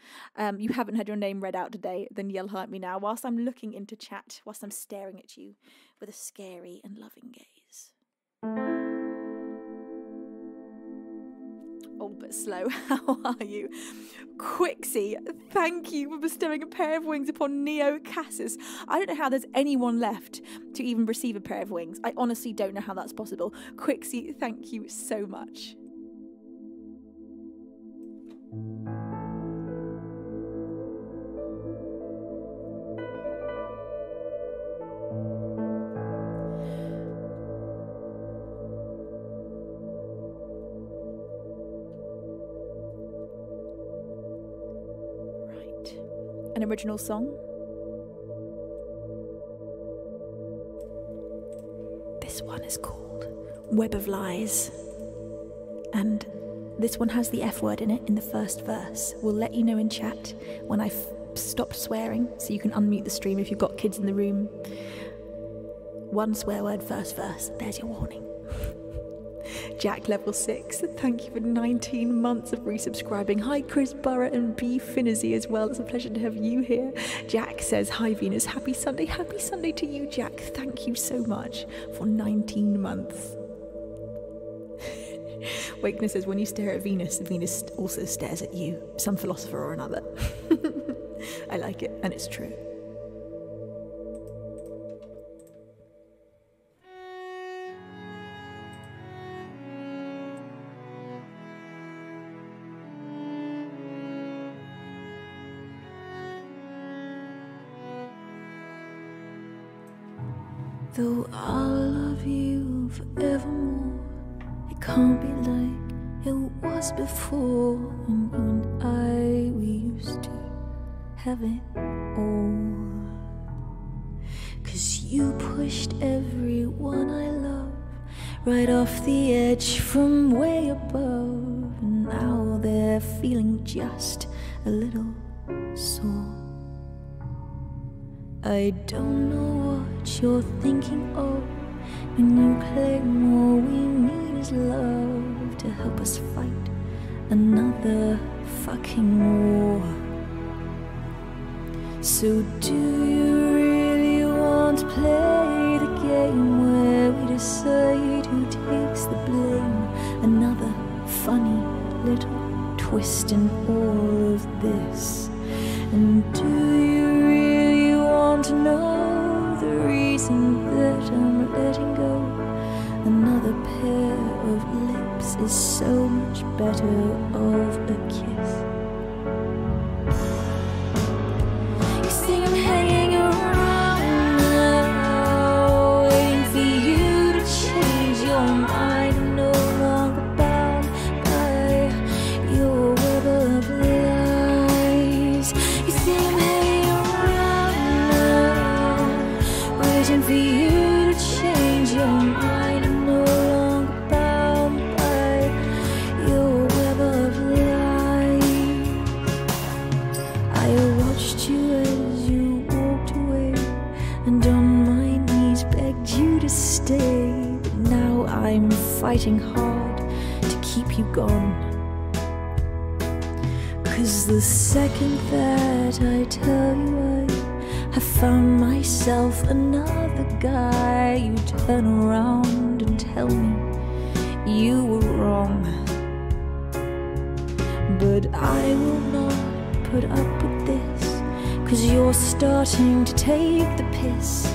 you haven't had your name read out today, then yell hi at me now whilst I'm looking into chat, whilst I'm staring at you with a scary and loving gaze. Old but slow, how are you? Quixie, thank you for bestowing a pair of wings upon Neo Cassis. I don't know how there's anyone left to even receive a pair of wings. I honestly don't know how that's possible. Quixie, thank you so much. An original song. This one is called Web of Lies, and this one has the F word in it in the first verse. We'll let you know in chat when I've stopped swearing, so you can unmute the stream if you've got kids in the room. One swear word, first verse. There's your warning. Jack level 6, thank you for 19 months of resubscribing. Hi Chris Burrett and B Finnersy as well. It's a pleasure to have you here. Jack says, hi Venus, happy Sunday. Happy Sunday to you, Jack. Thank you so much for 19 months. Wakeness says, when you stare at Venus, Venus also stares at you. Some philosopher or another. I like it, and it's true. Though I'll love you forevermore, it can't be like it was before. When you and I, we used to have it all. 'Cause you pushed everyone I love right off the edge from way above, and now they're feeling just a little sore. I don't know what you're thinking of when you claim all we need is love to help us fight another fucking war. So do you really want to play the game where we decide who takes the blame? Another funny little twist in all of this. And do you really want to know the reason that I'm letting go? Another pair of lips is so much better of a kiss. You think I'm hanging around now, waiting for you to change your mind. I'm no longer bound by your web of lies. You think I'm hanging around now, waiting for you to change your mind. I'm no longer bound by your web of lies. I watched you as you walked away, and on my knees begged you to stay. But now I'm fighting hard to keep you gone. 'Cause the second that I tell you I have found myself another guy, you turn around and tell me you were wrong. But I will not put up with this, 'cause you're starting to take the piss.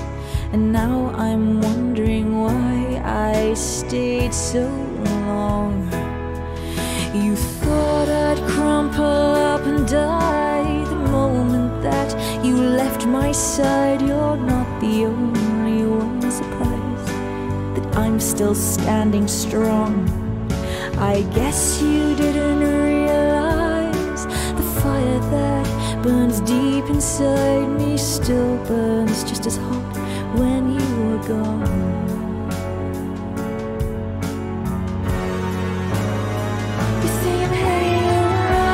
And now I'm wondering why I stayed so long. You thought I'd crumple up and die the moment that you left my side. You're not the only one surprised that I'm still standing strong. I guess you didn't realize the fire that burns deep inside me still burns just as hot when you were gone. You think I'm hanging around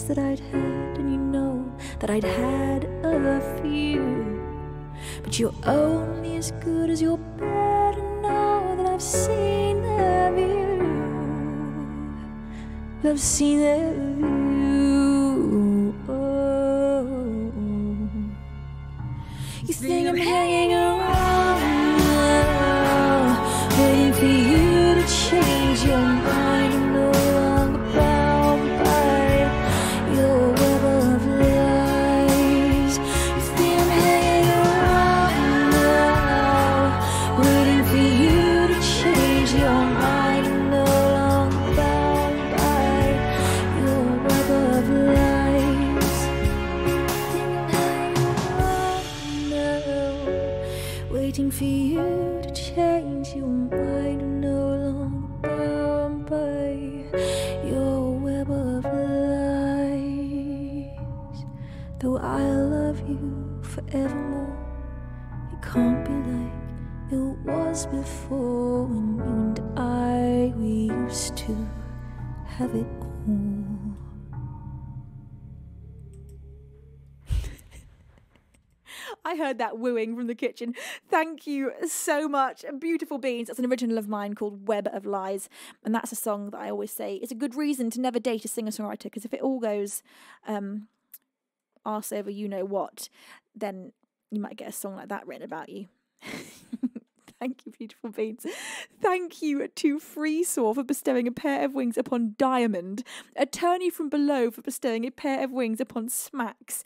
wish that I'd had, and you know that I'd had a few. But you're only as good as your better now that I've seen the view. I've seen the view. Oh. You think I'm hanging around now, waiting for you to change your mind. I'm no longer bound by your web of lies. You think I'm hanging around now, waiting for you to change your mind. I'm no longer bound by your web of lies. Waiting for you to change your mind. I'm no longer bound by your web of lies. Though I love you forevermore, it can't be like it was before, when you and I, we used to have it all. I heard that wooing from the kitchen. Thank you so much. Beautiful Beans. That's an original of mine called Web of Lies. And that's a song that I always say is a good reason to never date a singer-songwriter, because if it all goes arse over you know what, then you might get a song like that written about you. Thank you, Beautiful Beans. Thank you to Freesaw for bestowing a pair of wings upon Diamond, Attorney from Below for bestowing a pair of wings upon Smacks,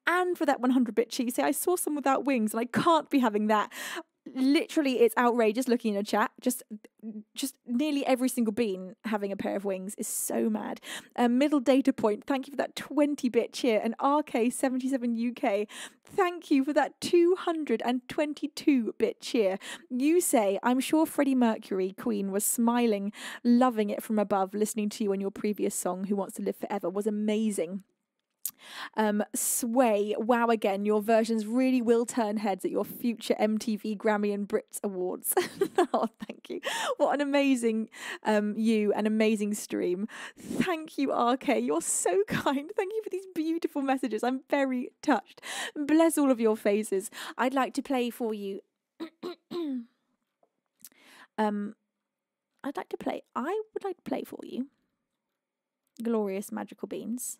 and for that 100-bit cheese. Say, I saw some without wings and I can't be having that. Literally, it's outrageous looking in a chat. Just nearly every single bean having a pair of wings is so mad. Middle Data Point, thank you for that 20-bit cheer. And RK77 UK, thank you for that 222-bit cheer. You say, I'm sure Freddie Mercury, Queen, was smiling, loving it from above, listening to you on your previous song, Who Wants to Live Forever, was amazing. Sway, wow, again, your versions really will turn heads at your future MTV, Grammy and Brits Awards. Oh, thank you. What an amazing an amazing stream. Thank you, RK. You're so kind. Thank you for these beautiful messages. I'm very touched. Bless all of your faces. I'd like to play for you. I would like to play for you Glorious Magical Beans.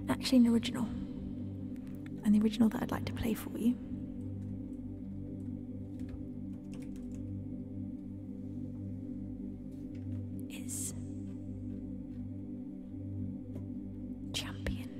Actually an original, and the original that I'd like to play for you is Champion.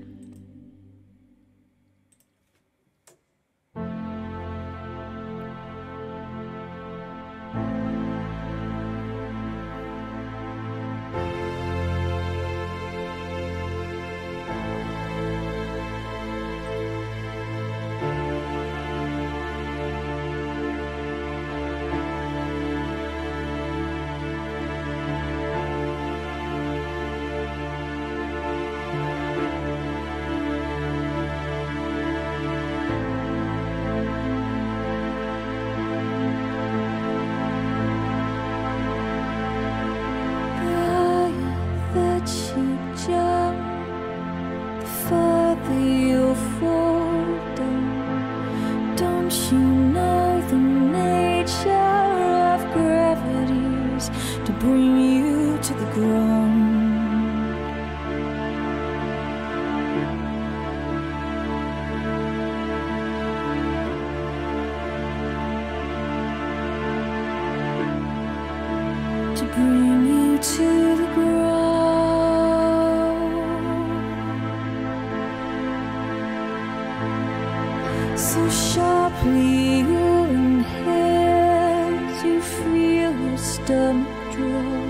Feel your inhales, you feel your stomach drop.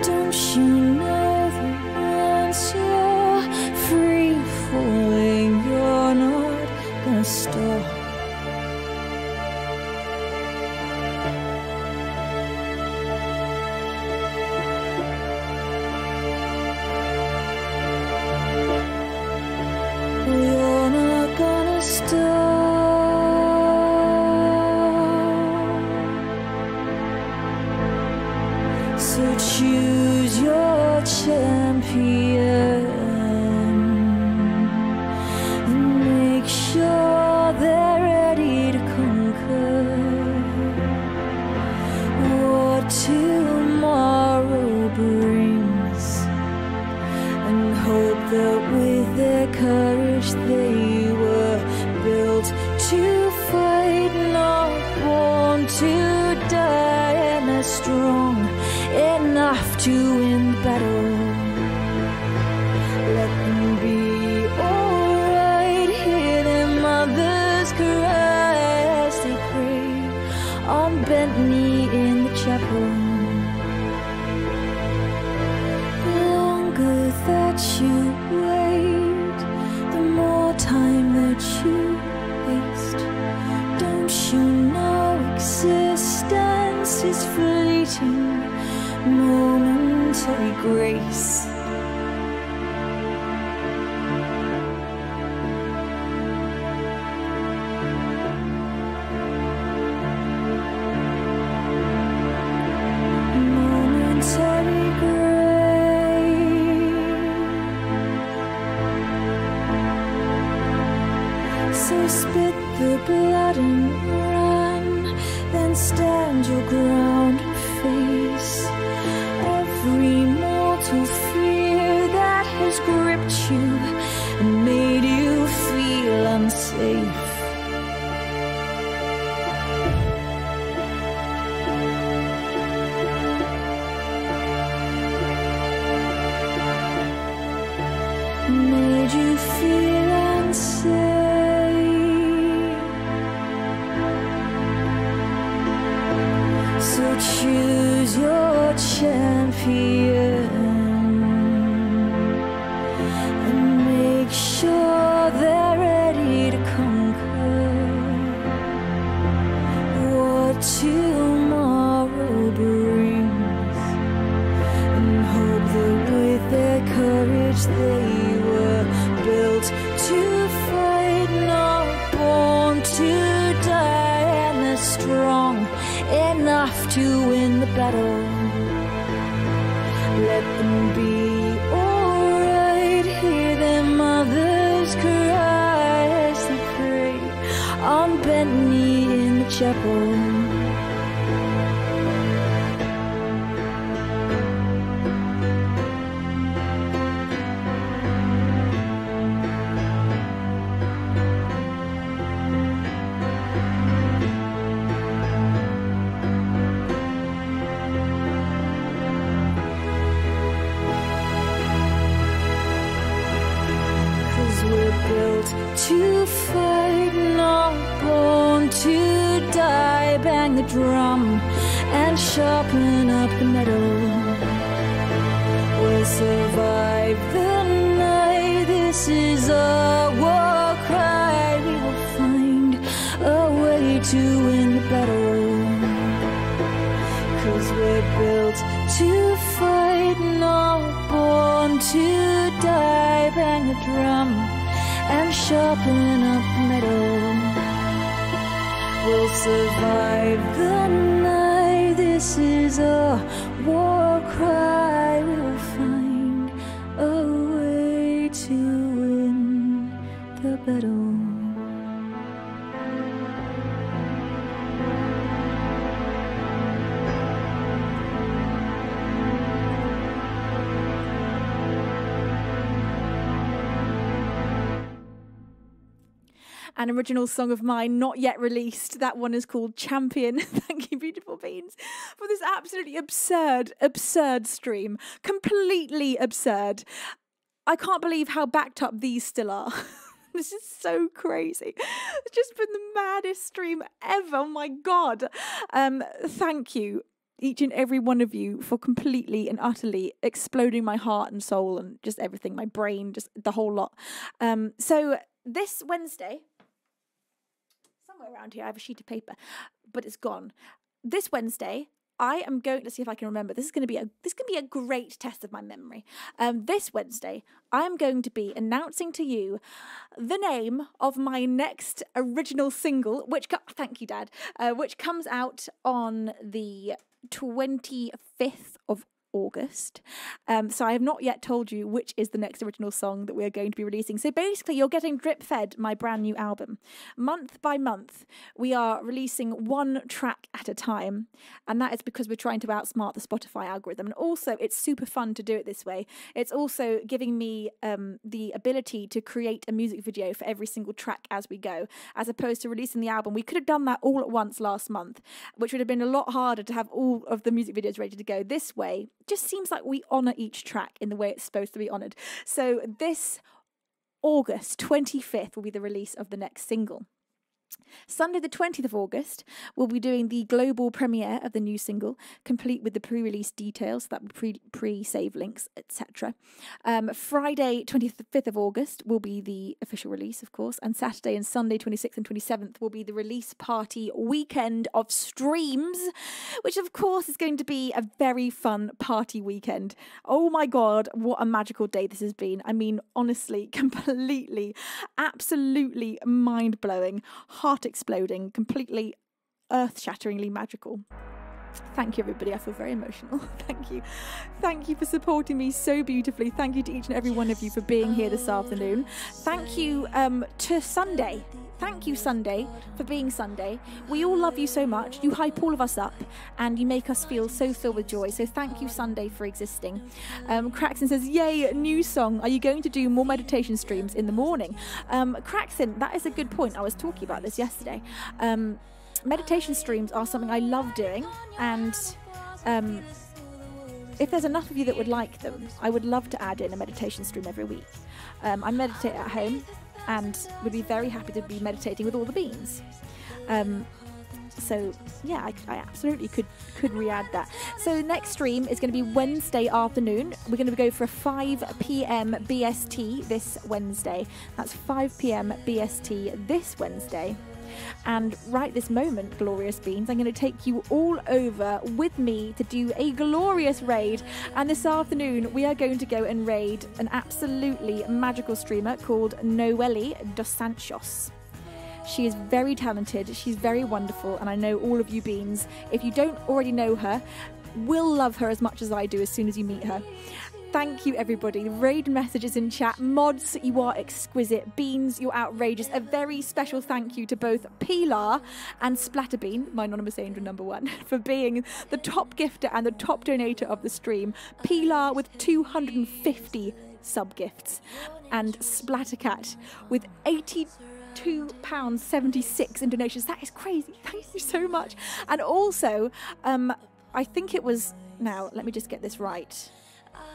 Don't you know that once you're free falling, you're not gonna stop? You're not gonna stop. So choose your champion and make sure they're ready to conquer what tomorrow brings, and hope that with their courage they were built to fight, not born to die, and are strong enough to win the battle. Let them be alright, hear their mothers cry as they pray on bent knee in the chapel. The longer that you wait, the more time that you waste. Don't you know existence is fleeting, momentary grace? Momentary grace. So spit the blood and run, then stand your ground and face every mortal fear that has gripped you and made you feel unsafe. Made you feel unsafe. So choose your champion and make sure they're ready to conquer what tomorrow brings, and hope that with their courage they were built to fight, not born to die, and they're strong enough to win the battle. Let them be alright, hear their mothers cry as they pray on bent knee in the chapel. Built to fight, not born to die. Bang the drum and sharpen up the metal. We'll survive the night. This is a war cry. We will find a way to win the battle. 'Cause we're built to fight, not born to die. Bang the drum and sharpen up the metal. We'll survive the night. This is a war cry. We'll find a way to win the battle. An original song of mine, not yet released. That one is called Champion. Thank you, beautiful beans, for this absolutely absurd stream. Completely absurd. I can't believe how backed up these still are. This is so crazy. It's just been the maddest stream ever. Oh my God. Thank you, each and every one of you, for completely and utterly exploding my heart and soul and just everything, my brain, just the whole lot. So this Wednesday, somewhere around here, I have a sheet of paper, but it's gone. This Wednesday, I am going to see if I can remember. This is going to be a great test of my memory. This Wednesday, I am going to be announcing to you the name of my next original single, thank you, Dad, which comes out on the 25th of August. So I have not yet told you which is the next original song that we are going to be releasing. So basically, you're getting drip fed my brand new album. Month by month, we are releasing one track at a time, and that is because we're trying to outsmart the Spotify algorithm. And also, it's super fun to do it this way. It's also giving me the ability to create a music video for every single track as we go, as opposed to releasing the album. We could have done that all at once last month, which would have been a lot harder to have all of the music videos ready to go. This way just seems like we honour each track in the way it's supposed to be honoured. So this August 25th will be the release of the next single. Sunday the 20th of August, we'll be doing the global premiere of the new single, complete with the pre-release details, that pre-save links, etc. Friday 25th of August will be the official release, of course, and Saturday and Sunday 26th and 27th will be the release party weekend of streams, which of course is going to be a very fun party weekend. Oh my God, what a magical day this has been. I mean, honestly, completely, absolutely mind-blowing, heart-exploding, completely earth-shatteringly magical. Thank you, everybody. I feel very emotional. Thank you. Thank you for supporting me so beautifully. Thank you to each and every one of you for being here this afternoon. Thank you to Sunday. Thank you, Sunday, for being Sunday. We all love you so much. You hype all of us up and you make us feel so filled with joy. So thank you, Sunday, for existing. Craxton says, yay, new song. Are you going to do more meditation streams in the morning? Craxton, that is a good point. I was talking about this yesterday. Meditation streams are something I love doing, and if there's enough of you that would like them, I would love to add in a meditation stream every week. I meditate at home and would be very happy to be meditating with all the beans. So yeah, I absolutely could re-add that. So next stream is going to be Wednesday afternoon. We're going to go for a 5 p.m. BST this Wednesday. That's 5 p.m. BST this Wednesday. And right this moment, glorious beans, I'm going to take you all over with me to do a glorious raid. And this afternoon, we are going to go and raid an absolutely magical streamer called Noelle dos Santos. She is very talented, she's very wonderful, and I know all of you beans, if you don't already know her, will love her as much as I do as soon as you meet her. Thank you, everybody. Raid messages in chat. Mods, you are exquisite. Beans, you're outrageous. A very special thank you to both Pilar and Splatterbean, my anonymous angel number one, for being the top gifter and the top donator of the stream. Pilar with 250 sub-gifts, and Splattercat with £82.76 in donations. That is crazy. Thank you so much. And also, I think it was, now, let me just get this right.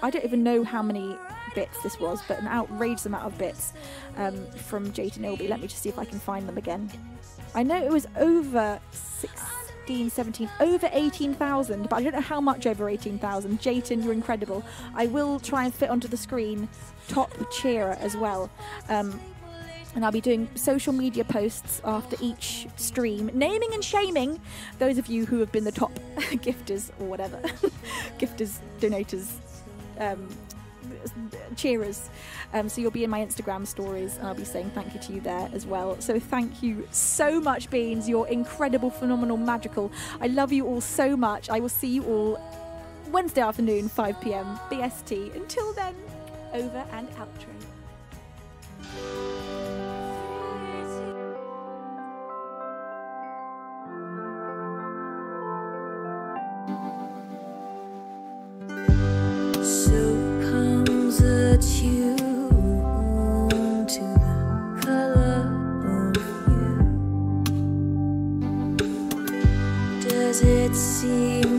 I don't even know how many bits this was, but an outrageous amount of bits from Jayton Ilby. Let me just see if I can find them again. I know it was over 16, 17, over 18,000, but I don't know how much over 18,000. Jayton, you're incredible. I will try and fit onto the screen top cheerer as well. And I'll be doing social media posts after each stream, naming and shaming those of you who have been the top gifters or whatever. Gifters, donators, cheerers. So you'll be in my Instagram stories and I'll be saying thank you to you there as well. So thank you so much, Beans. You're incredible, phenomenal, magical. I love you all so much. I will see you all Wednesday afternoon, 5 p.m. BST. Until then, over and outro. Tune to the color of you. Does it seem